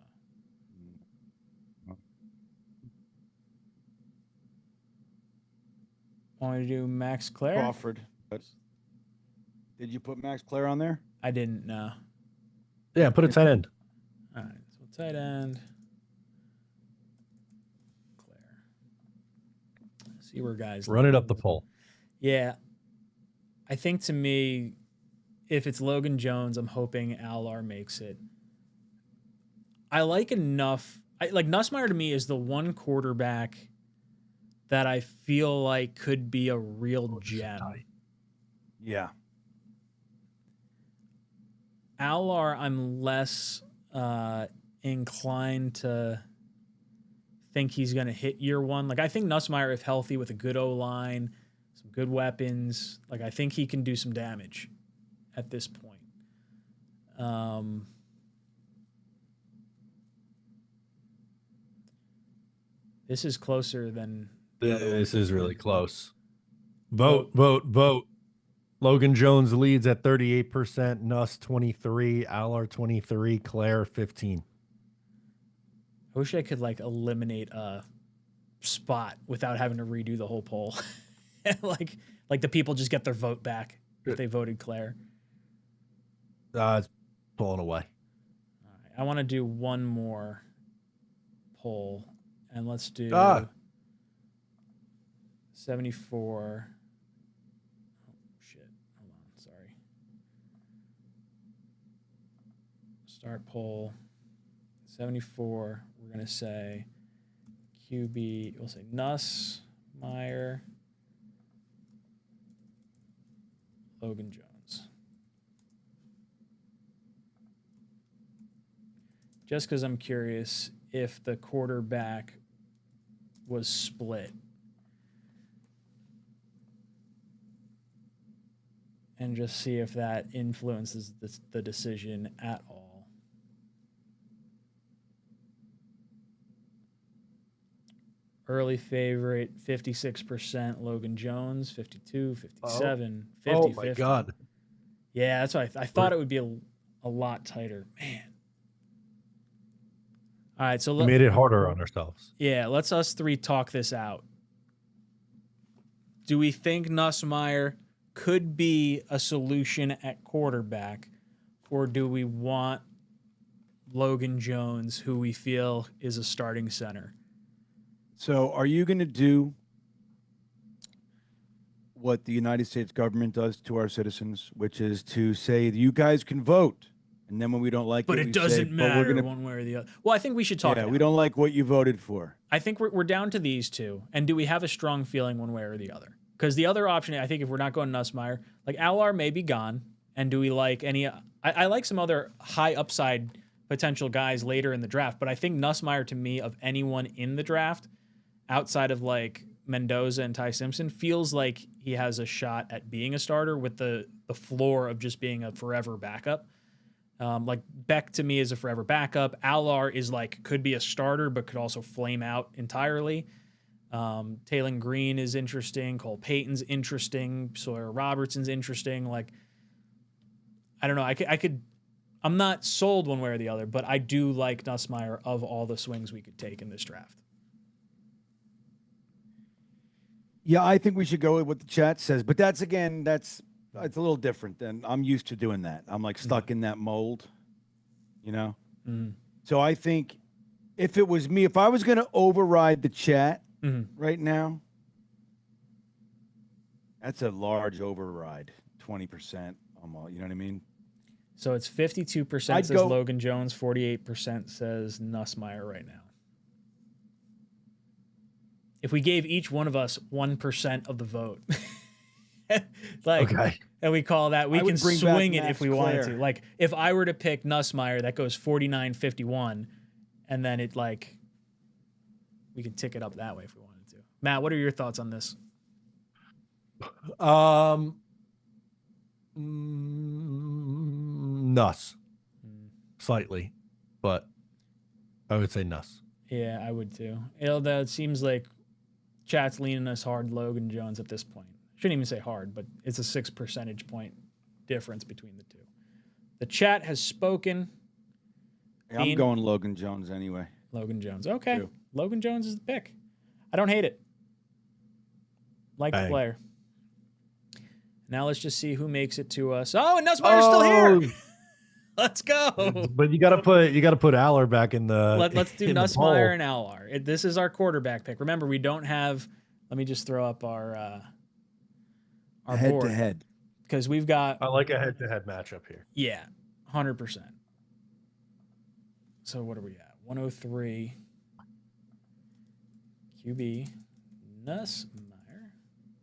Want to do Max Clare? Crawford. Did you put Max Clare on there? I didn't know. Yeah, put a tight end. All right, so tight end. Claire. See where guys Run it up the pole. Yeah. I think to me, if it's Logan Jones, I'm hoping Alar makes it. I like enough. Like Nussmeier to me is the one quarterback that I feel like could be a real gem. Yeah. Alar, I'm less inclined to think he's going to hit year one. Like I think Nussmeier, if healthy with a good O-line, some good weapons, like I think he can do some damage at this point. This is closer than... This is really close. Vote, vote, vote. Logan Jones leads at 38%, Nuss 23, Alar 23, Claire 15. I wish I could like eliminate a spot without having to redo the whole poll. like the people just get their vote back if they voted Claire. It's pulling away. All right, I want to do one more poll, and let's do 74. Oh shit! Hold on, sorry. Start poll. 74. We're gonna say QB. We'll say Nuss, Meyer, Logan Jones. Just because I'm curious if the quarterback was split. And just see if that influences the decision at all. Early favorite, 56%. Logan Jones, 52, 57, 50, Oh my 50. God. Yeah, that's why I thought it would be a lot tighter. Man. All right, so We made it harder on ourselves. yeah, let's us three talk this out. Do we think Nussmeier could be a solution at quarterback, or do we want Logan Jones, who we feel is a starting center? So are you going to do what the United States government does to our citizens, which is to say you guys can vote, and then when we don't like But it, it we doesn't say, matter but we're gonna, one way or the other. Well, I think we should talk. yeah, about we don't like what you voted for. I think we're down to these two. And do we have a strong feeling one way or the other? Because the other option, I think, if we're not going Nussmeier, like Alar may be gone. And do we like any? I like some other high upside potential guys later in the draft, but I think Nussmeier, to me, of anyone in the draft, outside of like Mendoza and Ty Simpson, feels like he has a shot at being a starter with the floor of just being a forever backup. Like Beck to me is a forever backup. Alar is like could be a starter, but could also flame out entirely. Taylon Green is interesting. Cole Payton's interesting. Sawyer Robertson's interesting. Like, I don't know. I could. I'm not sold one way or the other, but I do like Nussmeier of all the swings we could take in this draft. Yeah, I think we should go with what the chat says, but that's it's a little different than I'm used to doing that. I'm like stuck in that mold, you know? So I think if it was me, if I was going to override the chat right now, that's a large override, 20%. Almost, you know what I mean? So it's 52% says Logan Jones, 48% says Nussmeier right now. If we gave each one of us 1% of the vote, like, okay, and we call that, we can swing it if we wanted to. Like, if I were to pick Nussmeier, that goes 49-51, and then it like, we could tick it up that way if we wanted to. Matt, what are your thoughts on this? Nuss. Slightly, but I would say Nuss. Yeah, I would too. It seems like chat's leaning us hard Logan Jones at this point. Shouldn't even say hard, but it's a 6 percentage point difference between the two. The chat has spoken. Yeah, I'm going Logan Jones anyway. Logan Jones. Okay. Logan Jones is the pick. I don't hate it. Like the player. Now let's just see who makes it to us. Oh, and Nussmeier's still here. Let's go. But you gotta put Alar back in the. Let's do Nussmeier and Alar. This is our quarterback pick. Remember, we don't have. Let me just throw up our head board to head, because we've got. I like a head to head matchup here. Yeah, 100%. So what are we at? 103. QB Nussmeier.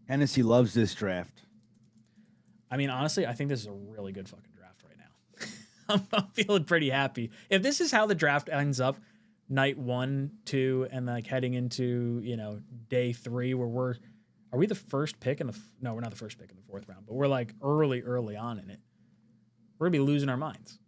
Hennessy loves this draft. I mean, honestly, I think this is a really good fucking draft right now. I'm feeling pretty happy. If this is how the draft ends up, night 1, 2, and like heading into, day 3, where are we the first pick in the, no, we're not the first pick in the 4th round, but we're like early on in it. We're gonna be losing our minds.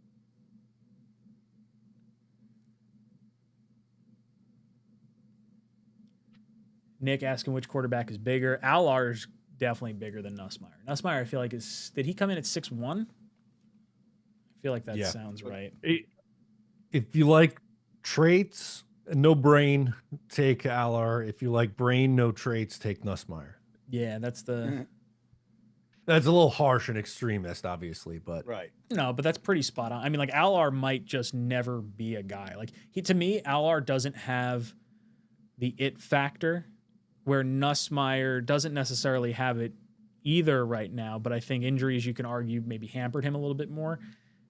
Nick asking which quarterback is bigger. Alar's definitely bigger than Nussmeier. Nussmeier, I feel like did he come in at 6'1"? I feel like that sounds right. If you like traits, no brain, take Alar. If you like brain, no traits, take Nussmeier. Yeah, that's a little harsh and extremist, obviously, but right. No, but that's pretty spot on. I mean, like Alar might just never be a guy. Like to me, Alar doesn't have the it factor, where Nussmeier doesn't necessarily have it either right now, but I think injuries, you can argue, maybe hampered him a little bit more.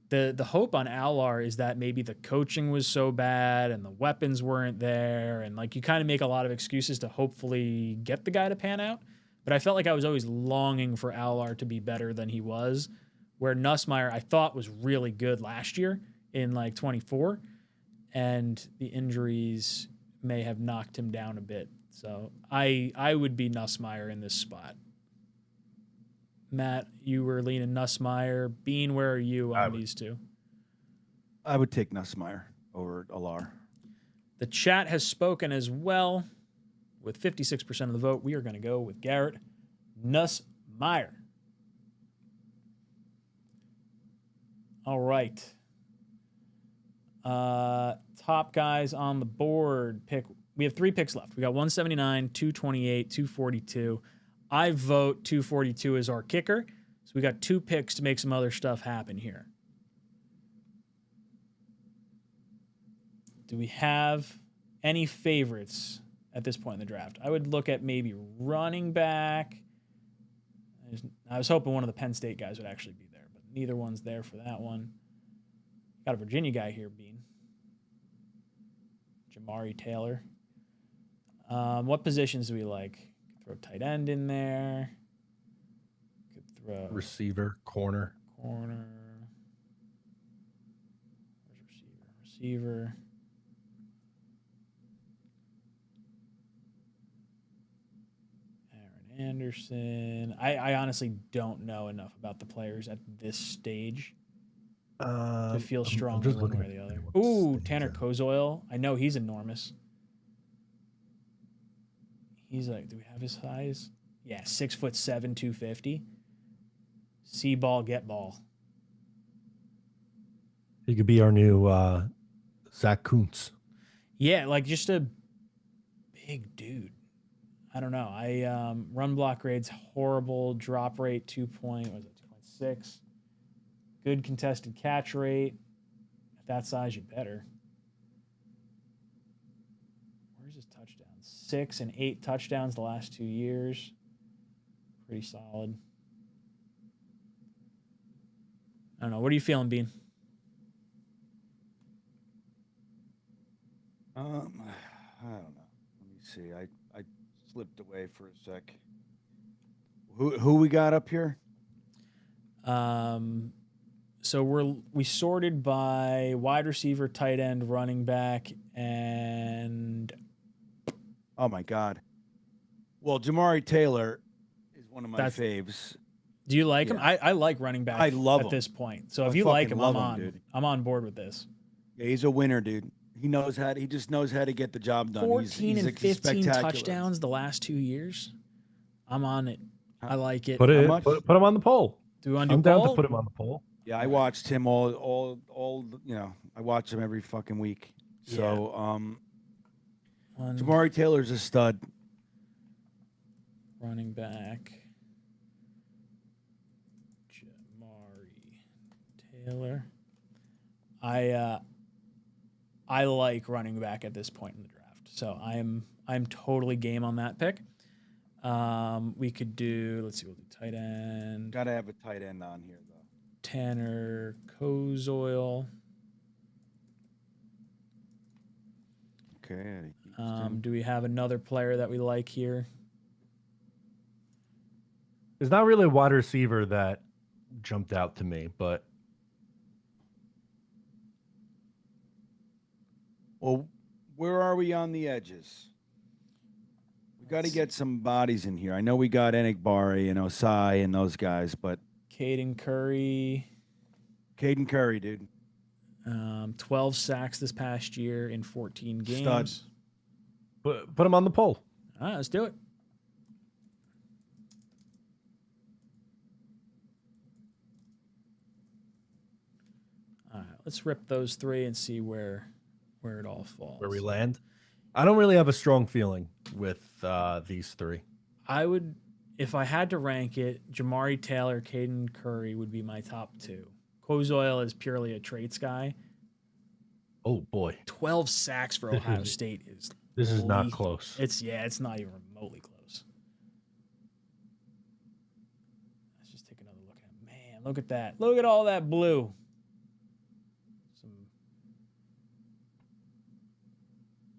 The hope on Alar is that maybe the coaching was so bad and the weapons weren't there, and like you kind of make a lot of excuses to hopefully get the guy to pan out. But I felt like I was always longing for Alar to be better than he was, where Nussmeier I thought was really good last year in like 24, and the injuries may have knocked him down a bit. So I would be Nussmeier in this spot. Matt, you were leaning Nussmeier. Bean, where are you on these two? I would take Nussmeier over Alar. The chat has spoken as well. With 56% of the vote, we are going to go with Garrett Nussmeier. All right. Top guys on the board. We have 3 picks left. We got 179, 228, 242. I vote 242 as our kicker. So we got 2 picks to make some other stuff happen here. Do we have any favorites at this point in the draft? I would look at maybe running back I was hoping one of the Penn State guys would actually be there, but neither one's there for that one. Got a Virginia guy here, Bean. Jamari Taylor. What positions do we like? Could throw tight end in there. Could throw Receiver, corner. corner. Where's receiver? Aaron Anderson. I honestly don't know enough about the players at this stage to feel strongly one way or the other. Ooh, Tanner 𝐒𝐫𝐲. I know he's enormous. He's like, do we have his size? Yeah, 6'7", 250. See ball, get ball. He could be our new Zach Kuntz. Yeah, like just a big dude. I don't know. Run block grade's horrible. Drop rate 2.6. Good contested catch rate. At that size, you better. Where's his touchdowns? 6 and 8 touchdowns the last 2 years. Pretty solid. I don't know. What are you feeling, Bean? I don't know. Let me see. I slipped away for a sec. Who we got up here? So we sorted by wide receiver, tight end, running back, and oh my God. Well, Jamari Taylor is one of my faves. Do you like him? I like running back. I love at him. this point. So if I you like him, fucking love him, dude. I'm on board with this. Yeah, he's a winner, dude. He just knows how to get the job done. 14 he's and 15 spectacular. touchdowns the last 2 years. I'm on it. I like it. Put him on the poll. Do we want to do I'm poll? down to put him on the poll. Yeah, I watched him all I watch him every fucking week. So, Jamari Taylor's a stud. Running back. Jamari Taylor. I like running back at this point in the draft. So I'm totally game on that pick. We could do, let's see, we'll do tight end. Got to have a tight end on here, though. Tanner 𝐒𝐫𝐲. Okay. Do we have another player that we like here? There's not really a wide receiver that jumped out to me, but well, where are we on the edges? We got to get some bodies in here. I know we got 𝐒𝐿𝐫𝐞𝐞 and Osai and those guys, but Caden Curry. Caden Curry, dude. 12 sacks this past year in 14 games. Stud. put him on the poll. All right, let's do it. All right, let's rip those three and see where it all falls. Where we land. I don't really have a strong feeling with these three. I would, if I had to rank it, Jamari Taylor, Caden Curry would be my top two. 𝐒𝐫𝐲 is purely a traits guy. Oh boy, 12 sacks for Ohio State is this is not close. It's not even remotely close. Let's just take another look at him. Man, look at that. Look at all that blue.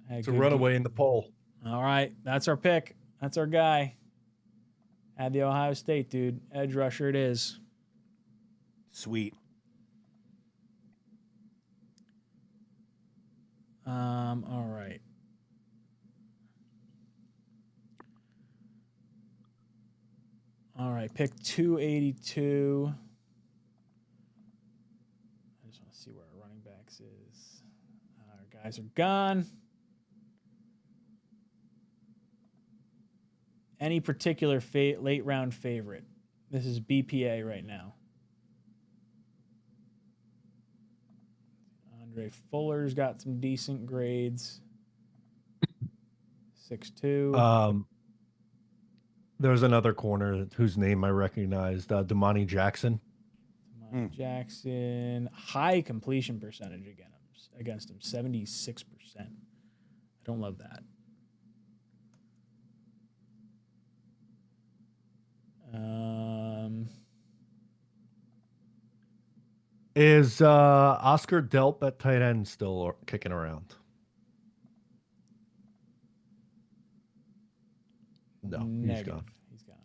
It's a runaway in the poll. All right, that's our pick. That's our guy. Add the Ohio State dude. Edge rusher it is. Sweet. All right. All right, pick 282. I just want to see where our running backs is. Our guys are gone. Any particular late round favorite? This is BPA right now. Andre Fuller's got some decent grades. 6'2". There's another corner whose name I recognized, Damani Jackson. Damani Jackson, high completion percentage against him, 76%. I don't love that. Is Oscar Delp at tight end still kicking around? No, he's Negative. gone. He's gone.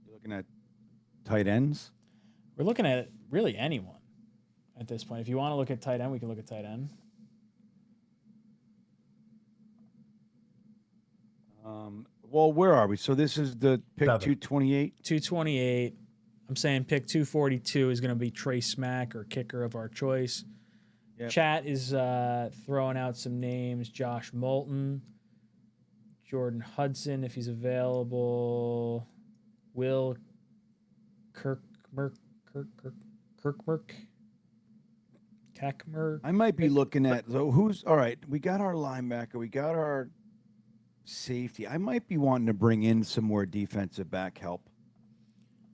You're looking at tight ends? We're looking at really anyone at this point. If you want to look at tight end, we can look at tight end. Well, where are we? So this is the pick 7. 228. 228. I'm saying pick 242 is going to be Trey Smack or kicker of our choice. Yep. Chat is throwing out some names: Josh Moulton, Jordan Hudson, if he's available, Will Kirkmerk. I might be looking at so who's all right. We got our linebacker. We got our safety. I might be wanting to bring in some more defensive back help.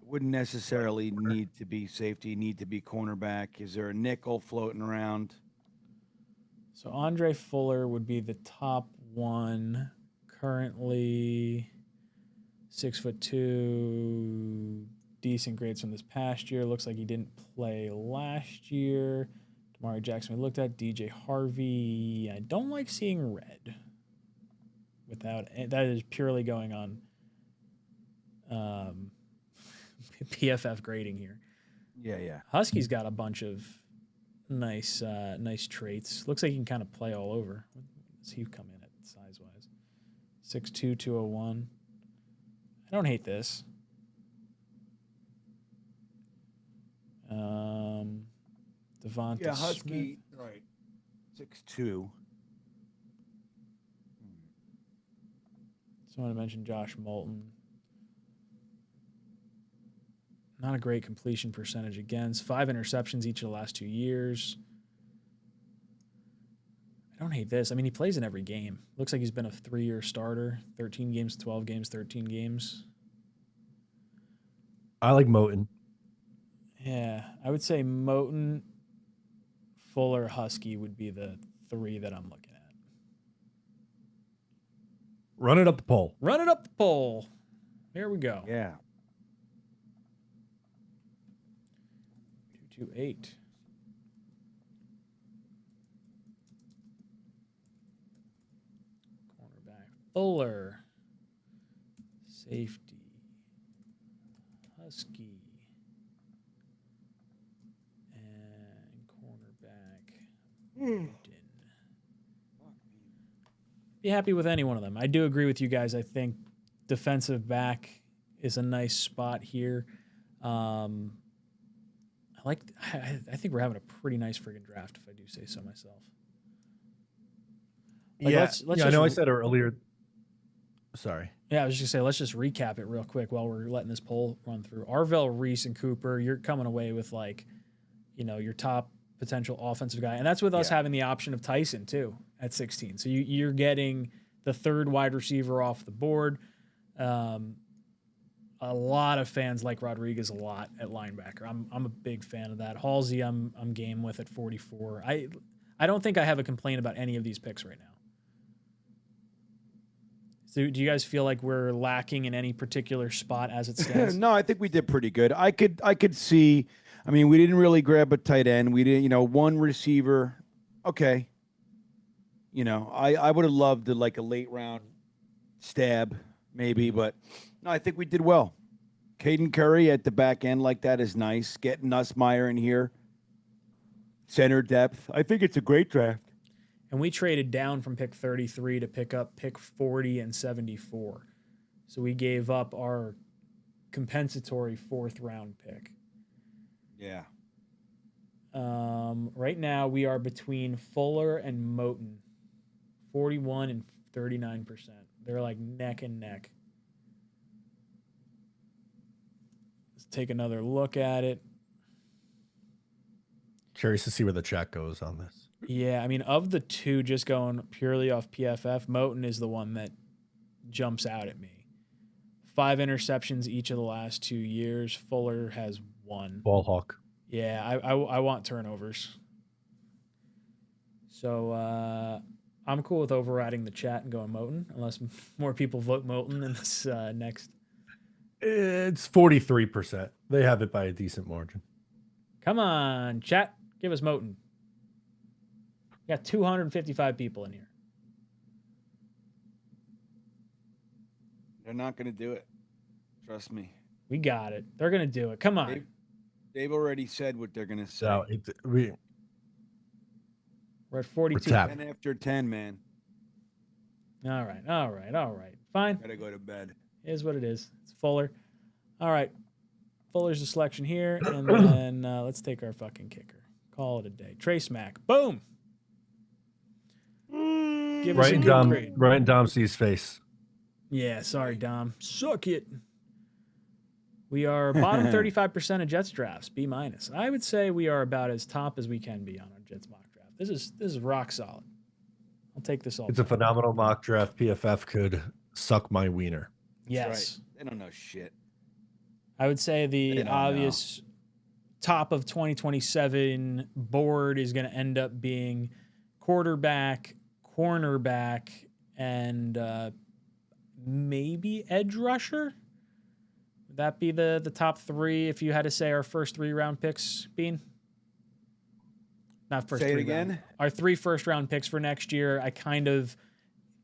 Wouldn't necessarily need to be safety. Need to be cornerback. Is there a nickel floating around? So Andre Fuller would be the top one. Currently 6'2", decent grades from this past year. Looks like he didn't play last year. Damari Jackson we looked at. DJ Harvey. I don't like seeing red. Without that is purely going on PFF grading here. Yeah. Husky's got a bunch of nice traits. Looks like he can kind of play all over. What does he come in at size-wise? 6'2", 201. I don't hate this. Devonta Yeah, Husky, Smith. right. 6'2". Someone mentioned Josh Moulton. Not a great completion percentage against. 5 interceptions each of the last 2 years. I don't hate this. I mean, he plays in every game. Looks like he's been a 3-year starter. 13 games, 12 games, 13 games. I like Moten. Yeah, I would say Moten, Fuller, Husky would be the 3 that I'm looking at. Run it up the pole. Run it up the pole. Here we go. Yeah. 228. Cornerback Fuller. Safety. Husky. And cornerback. Newton. Be happy with any one of them. I do agree with you guys. I think defensive back is a nice spot here. I think we're having a pretty nice friggin' draft, if I do say so myself. Like, let's I know I said earlier. Sorry. Yeah, I was just gonna say, let's just recap it real quick while we're letting this poll run through. Arvell, Reese, and Cooper, you're coming away with your top potential offensive guy, and that's with us having the option of Tyson too at 16. So you're getting the 3rd wide receiver off the board. A lot of fans like Rodriguez a lot at linebacker. I'm a big fan of that. Halsey, I'm game with at 44. I don't think I have a complaint about any of these picks right now. So do you guys feel like we're lacking in any particular spot as it stands? No, I think we did pretty good. I could see. I mean, we didn't really grab a tight end. We didn't, one receiver. Okay. I would have loved a late round stab maybe, but no, I think we did well. Caden Curry at the back end like that is nice. Getting Nussmeier in here. Center depth. I think it's a great draft. And we traded down from pick 33 to pick up pick 40 and 74. So we gave up our compensatory 4th round pick. Yeah. Right now we are between Fuller and Moten, 41 and 39%. They're like neck and neck. Let's take another look at it. Curious to see where the chat goes on this. Yeah, I mean, of the 2, just going purely off PFF, Moten is the one that jumps out at me. 5 interceptions each of the last 2 years. Fuller has 1. Ball hawk. Yeah, I want turnovers. So I'm cool with overriding the chat and going Moten, unless more people vote Moten in this next. It's 43%. They have it by a decent margin. Come on, chat. Give us Moten. We got 255 people in here. They're not going to do it. Trust me. We got it. They're going to do it. Come on. They've already said what they're going to say. So we're at 42. 10 after 10, man. All right. Fine. Gotta go to bed. It is what it is. It's Fuller. All right. Fuller's the selection here. And then let's take our fucking kicker. Call it a day. Trace Mack. Boom. Give us a good grade. Right in Dom C's face. Yeah, sorry, Dom. Suck it. We are bottom 35% of Jets drafts, B-. I would say we are about as top as we can be on our Jets mock draft. This is rock solid. I'll take this all. It's a phenomenal mock draft. PFF could suck my wiener. Yes. Right. They don't know shit. I would say the obvious top of 2027 board is going to end up being quarterback, cornerback, and maybe edge rusher. Would that be the top three if you had to say our first 3 round picks, Bean? Not first. Say it again. Our 3 first round picks for next year. I kind of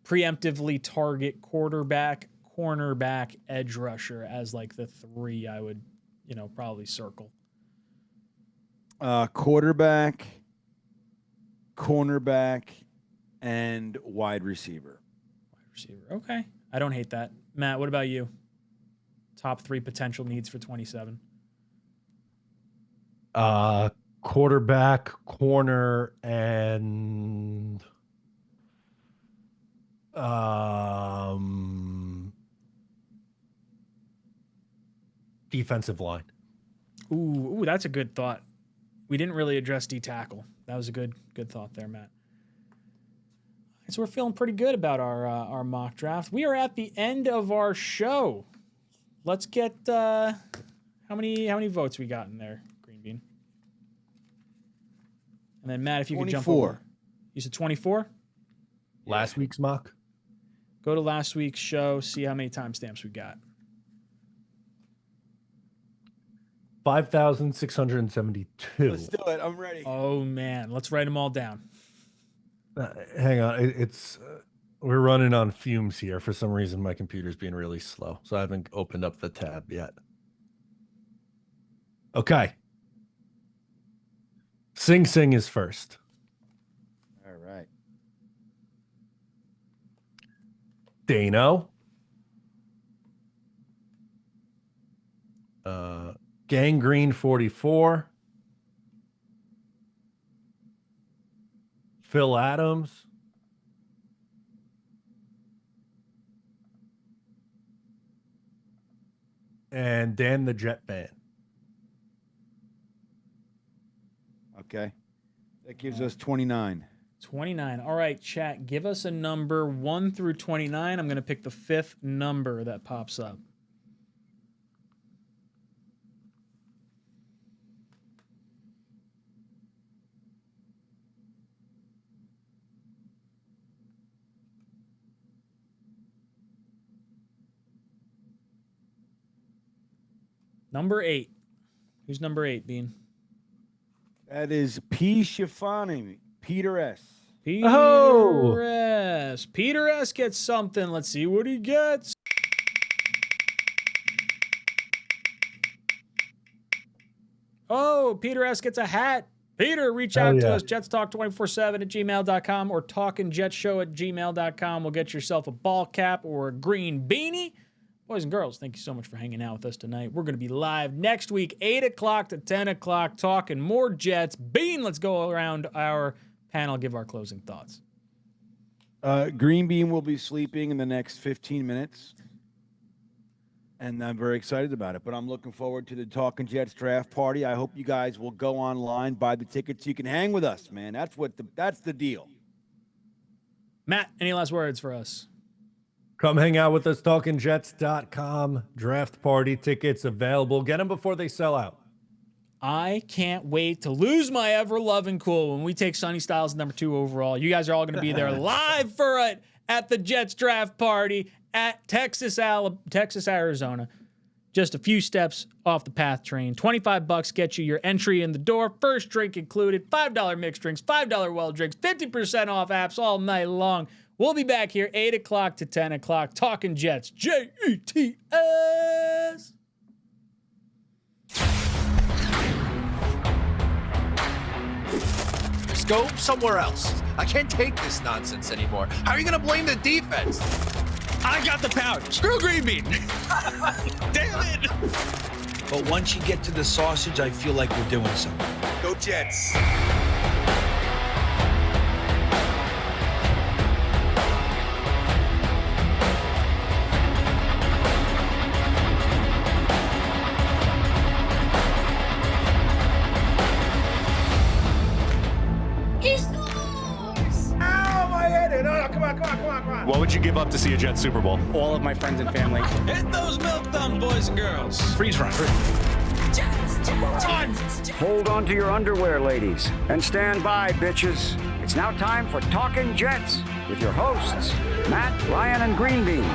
preemptively target quarterback, cornerback, edge rusher as like the 3 I would, probably circle. Quarterback, cornerback, and wide receiver. Wide receiver. Okay. I don't hate that. Matt, what about you? Top 3 potential needs for 27. Quarterback, corner, and defensive line. Ooh, that's a good thought. We didn't really address D tackle. That was a good thought there, Matt. So we're feeling pretty good about our mock draft. We are at the end of our show. Let's get how many votes we got in there, Green Bean? And then Matt, if you could jump over. You said 24? Last week's mock? Go to last week's show, see how many timestamps we got. 5,672. Let's do it. I'm ready. Oh, man. Let's write them all down. Hang on. It's we're running on fumes here. For some reason, my computer's being really slow, so I haven't opened up the tab yet. Okay. Sing Sing is first. All right. Dano. Gangrene 44. Phil Adams. And Dan the Jet Band. Okay. That gives us 29. 29. All right, chat. Give us a number 1 through 29. I'm going to pick the 5th number that pops up. Number 8. Who's number 8, Bean? That is P. Shifani, Peter S. Peter S. Peter S. gets something. Let's see what he gets. Oh, Peter S. gets a hat. Peter, reach out to us, jetstalk247@gmail.com or talkinjetshow@gmail.com. We'll get yourself a ball cap or a green beanie. Boys and girls, thank you so much for hanging out with us tonight. We're going to be live next week, 8 o'clock to 10 o'clock, talking more Jets. Bean, let's go around our panel, give our closing thoughts. Green Bean will be sleeping in the next 15 minutes, and I'm very excited about it. But I'm looking forward to the Talkin' Jets draft party. I hope you guys will go online, buy the tickets. You can hang with us, man. That's the deal. Matt, any last words for us? Come hang out with us, talkinjets.com. Draft party tickets available. Get them before they sell out. I can't wait to lose my ever-loving cool when we take Sonny Styles number 2 overall. You guys are all going to be there live for it at the Jets draft party at Texas, Arizona. Just a few steps off the PATH train. $25 gets you your entry in the door. First drink included. $5 mixed drinks. $5 well drinks. 50% off apps all night long. We'll be back here 8 o'clock to 10 o'clock talking Jets. JETS. Just go somewhere else. I can't take this nonsense anymore. How are you gonna blame the defense? I got the power. Screw green bean. Damn it. But once you get to the sausage, I feel like we're doing something. Go Jets. What would you give up to see a Jets Super Bowl? All of my friends and family. Hit those milk thumbs, boys and girls. Freeze run. Hold on to your underwear, ladies, and stand by, bitches. It's now time for Talkin' Jets with your hosts, Matt, Ryan, and Green Bean.